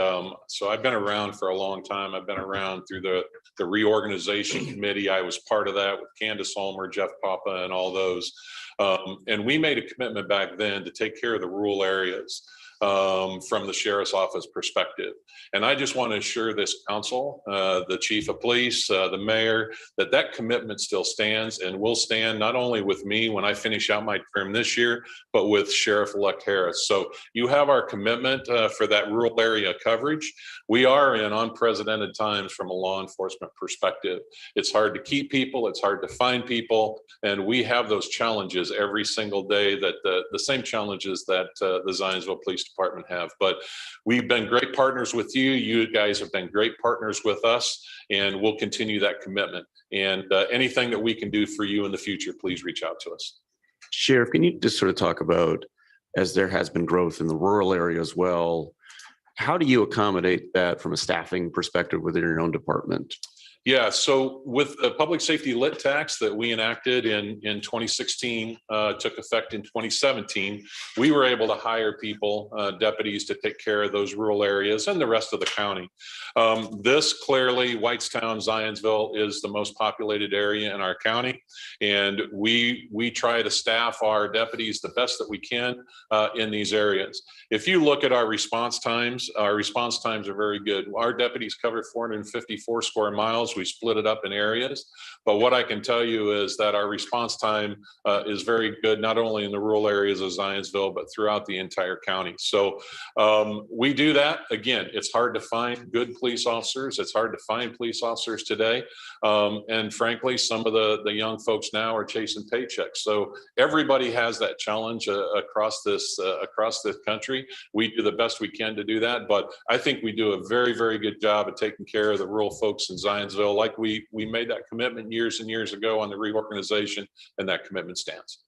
Speaker 6: so I've been around for a long time. I've been around through the reorganization committee. I was part of that with Candace Ulmer, Jeff Papa, and all those. And we made a commitment back then to take care of the rural areas from the sheriff's office perspective. And I just want to assure this council, the chief of police, the mayor, that commitment still stands and will stand not only with me when I finish out my term this year, but with Sheriff-elect Harris. So you have our commitment for that rural area coverage. We are in unprecedented times from a law enforcement perspective. It's hard to keep people, it's hard to find people, and we have those challenges every single day, that the same challenges that the Zionsville Police Department have. But we've been great partners with you. You guys have been great partners with us, and we'll continue that commitment. And anything that we can do for you in the future, please reach out to us.
Speaker 2: Sheriff, can you just sort of talk about, as there has been growth in the rural area as well, how do you accommodate that from a staffing perspective within your own department?
Speaker 6: Yeah, so with the public safety lit tax that we enacted in 2016, took effect in 2017, we were able to hire people, deputies, to take care of those rural areas and the rest of the county. This clearly, Whitestown, Zionsville is the most populated area in our county. And we try to staff our deputies the best that we can in these areas. If you look at our response times are very good. Our deputies cover 454 square miles. We split it up in areas. But what I can tell you is that our response time is very good, not only in the rural areas of Zionsville, but throughout the entire county. So we do that. Again, it's hard to find good police officers. It's hard to find police officers today. And frankly, some of the young folks now are chasing paychecks. So everybody has that challenge across this country. We do the best we can to do that. But I think we do a very, very good job of taking care of the rural folks in Zionsville. Like we made that commitment years and years ago on the reorganization, and that commitment stands.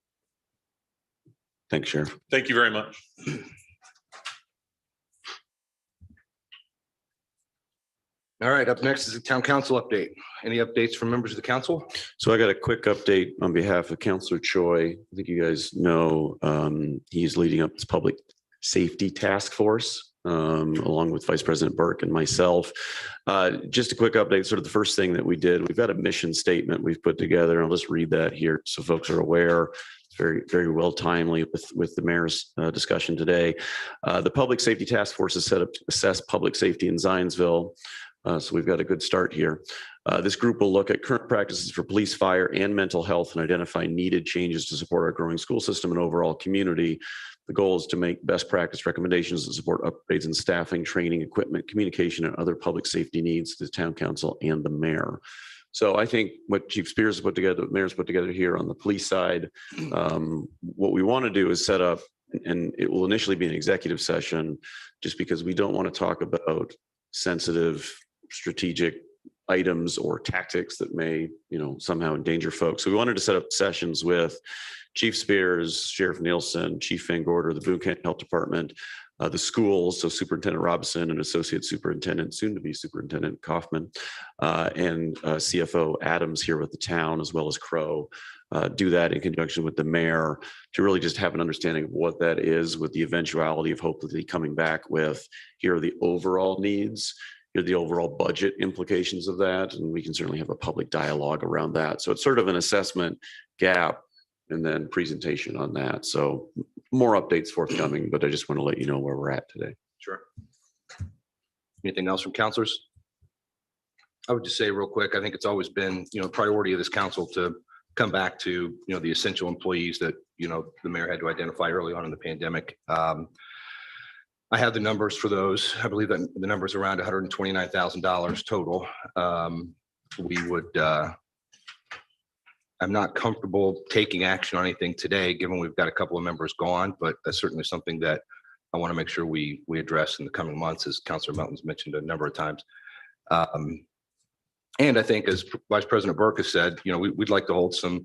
Speaker 2: Thanks, Sheriff.
Speaker 6: Thank you very much.
Speaker 1: All right, up next is the town council update. Any updates from members of the council?
Speaker 2: So I got a quick update on behalf of Councilor Choi. I think you guys know he's leading up this public safety task force along with Vice President Burke and myself. Just a quick update, sort of the first thing that we did, we've got a mission statement we've put together. I'll just read that here so folks are aware. It's very, very well timely with the mayor's discussion today. The Public Safety Task Force is set up to assess public safety in Zionsville. So we've got a good start here. This group will look at current practices for police, fire, and mental health and identify needed changes to support our growing school system and overall community. The goal is to make best practice recommendations to support upgrades in staffing, training, equipment, communication, and other public safety needs to the town council and the mayor. So I think what Chief Spears has put together, what Mayor's put together here on the police side, what we want to do is set up, and it will initially be an executive session, just because we don't want to talk about sensitive strategic items or tactics that may, somehow endanger folks. So we wanted to set up sessions with Chief Spears, Sheriff Nielsen, Chief Van Gorder, the Boone County Health Department, the schools, so Superintendent Robinson and Associate Superintendent, soon to be Superintendent Kaufman, and CFO Adams here with the town, as well as Crow, do that in conjunction with the mayor to really just have an understanding of what that is, with the eventuality of hopefully coming back with, here are the overall needs, here are the overall budget implications of that, and we can certainly have a public dialogue around that. So it's sort of an assessment gap and then presentation on that. So more updates forthcoming, but I just want to let you know where we're at today.
Speaker 1: Sure. Anything else from counselors? I would just say real quick, I think it's always been, priority of this council to come back to, the essential employees that, the mayor had to identify early on in the pandemic. I have the numbers for those. I believe that the number is around $129,000 total. I'm not comfortable taking action on anything today, given we've got a couple of members gone, but that's certainly something that I want to make sure we address in the coming months, as Councilor Melton's mentioned a number of times. And I think, as Vice President Burke has said, we'd like to hold some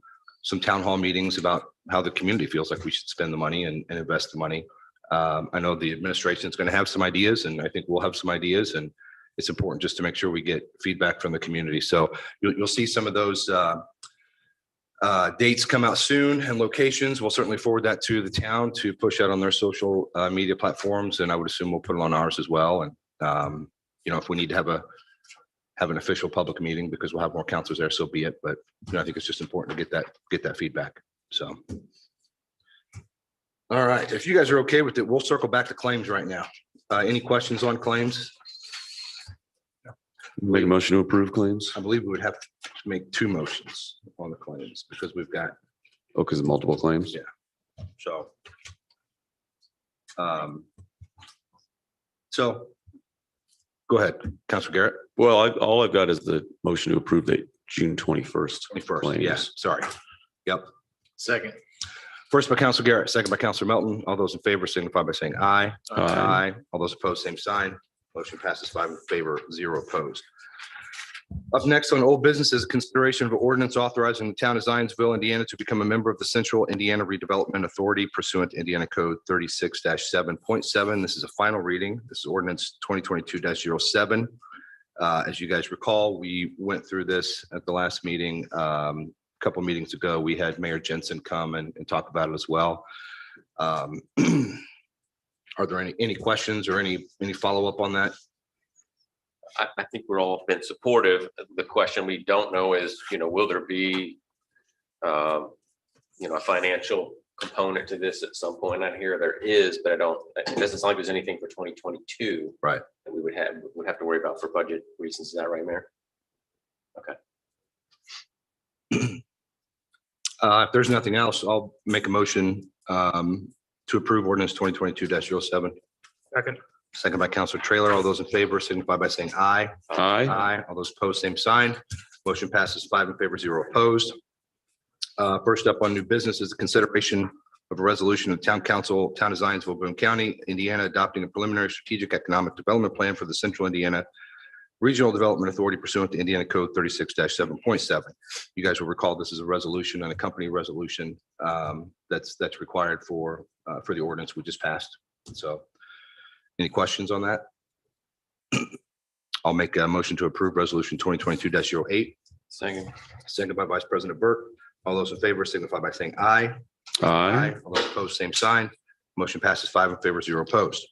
Speaker 1: town hall meetings about how the community feels like we should spend the money and invest the money. I know the administration is going to have some ideas, and I think we'll have some ideas, and it's important just to make sure we get feedback from the community. So you'll see some of those dates come out soon, and locations. We'll certainly forward that to the town to push out on their social media platforms, and I would assume we'll put it on ours as well. And if we need to have an official public meeting because we'll have more counselors there, so be it. But I think it's just important to get that feedback. So, all right, if you guys are okay with it, we'll circle back to claims right now. Any questions on claims?
Speaker 2: Make a motion to approve claims.
Speaker 1: I believe we would have to make two motions on the claims because we've got.
Speaker 2: Oh, because of multiple claims.
Speaker 1: Yeah. So go ahead, Councilor Garrett.
Speaker 2: Well, all I've got is the motion to approve the June 21st.
Speaker 1: 21st. Yes. Sorry. Yep.
Speaker 7: Second.
Speaker 1: First by Councilor Garrett, second by Councilor Melton. All those in favor signify by saying aye.
Speaker 2: Aye.
Speaker 1: All those opposed, same sign. Motion passes 5 in favor, 0 opposed. Up next on old business is a consideration of an ordinance authorizing the town of Zionsville, Indiana to become a member of the Central Indiana Redevelopment Authority pursuant to Indiana Code 36-7.7. This is a final reading. This is ordinance 2022-07. As you guys recall, we went through this at the last meeting. A couple of meetings ago, we had Mayor Jensen come and talk about it as well. Are there any questions or any follow-up on that?
Speaker 4: I think we're all been supportive. The question we don't know is, will there be, a financial component to this at some point? I hear there is, but it doesn't sound like there's anything for 2022.
Speaker 1: Right.
Speaker 4: That we would have to worry about for budget reasons. Is that right, Mayor? Okay.
Speaker 1: If there's nothing else, I'll make a motion to approve ordinance 2022-07.
Speaker 3: Second.
Speaker 1: Second by Councilor Trailer. All those in favor signify by saying aye.
Speaker 2: Aye.
Speaker 1: All those opposed, same sign. Motion passes 5 in favor, 0 opposed. First up on new business is the consideration of a resolution of Town Council, Town of Zionsville, Boone County, Indiana, adopting a preliminary strategic economic development plan for the Central Indiana Regional Development Authority pursuant to Indiana Code 36-7.7. You guys will recall this is a resolution, an accompanying resolution that's required for the ordinance we just passed. So, any questions on that? I'll make a motion to approve resolution 2022-08. Second by Vice President Burke. All those in favor signify by saying aye.
Speaker 2: Aye.
Speaker 1: All those opposed, same sign. Motion passes 5 in favor, 0 opposed.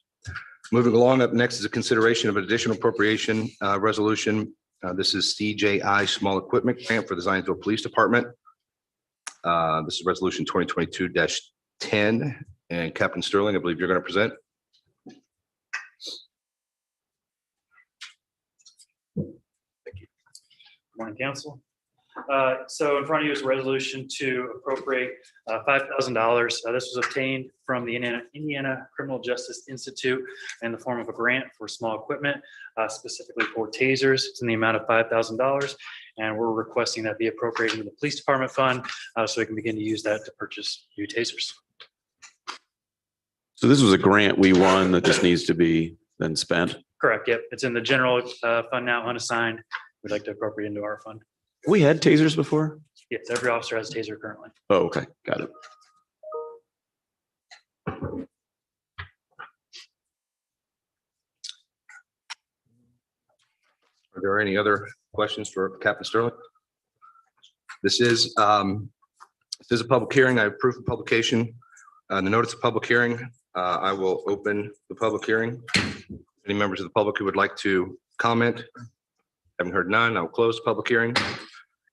Speaker 1: Moving along, up next is a consideration of an additional appropriation resolution. This is CJI Small Equipment Grant for the Zionsville Police Department. This is resolution 2022-10. And Captain Sterling, I believe you're going to present.
Speaker 8: Morning, Council. So in front of you is a resolution to appropriate $5,000. This was obtained from the Indiana Criminal Justice Institute in the form of a grant for small equipment, specifically for tasers. It's in the amount of $5,000, and we're requesting that be appropriated into the police department fund so we can begin to use that to purchase new tasers.
Speaker 2: So this was a grant we won that just needs to be then spent.
Speaker 8: Correct. Yep. It's in the general fund now, unassigned. We'd like to appropriate into our fund.
Speaker 2: We had tasers before?
Speaker 8: Yes, every officer has a taser currently.
Speaker 2: Oh, okay. Got it.
Speaker 1: there any other questions for Captain Sterling? This is a public hearing. I approve the publication. The notice of public hearing, I will open the public hearing. Any members of the public who would like to comment? Haven't heard none. I'll close the public hearing.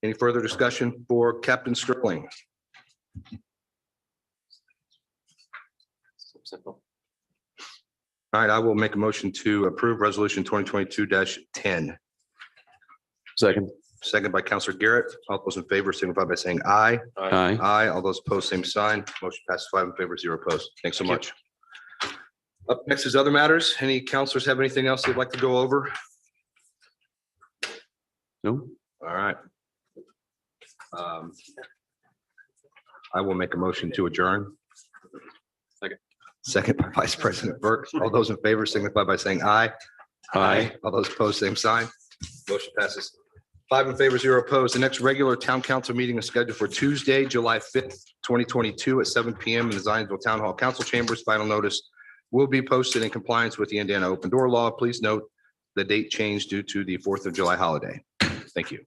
Speaker 1: Any further discussion for Captain Sterling?
Speaker 4: Simple.
Speaker 1: All right, I will make a motion to approve resolution 2022-10.
Speaker 2: Second.
Speaker 1: Second by Counselor Garrett. All those in favor signify by saying aye.
Speaker 2: Aye.
Speaker 1: Aye. All those opposed, same sign. Motion passes 5 in favor, 0 opposed. Thanks so much. Up next is other matters. Any counselors have anything else they'd like to go over?
Speaker 2: No?
Speaker 1: All right. I will make a motion to adjourn.
Speaker 4: Second.
Speaker 1: Second by Vice President Burke. All those in favor signify by saying aye.
Speaker 2: Aye.
Speaker 1: All those opposed, same sign. Motion passes 5 in favor, 0 opposed. The next regular town council meeting is scheduled for Tuesday, July 5th, 2022 at 7 PM in the Zionsville Town Hall Council Chambers. Final notice will be posted in compliance with the Indiana Open Door Law. Please note the date changed due to the 4th of July holiday. Thank you.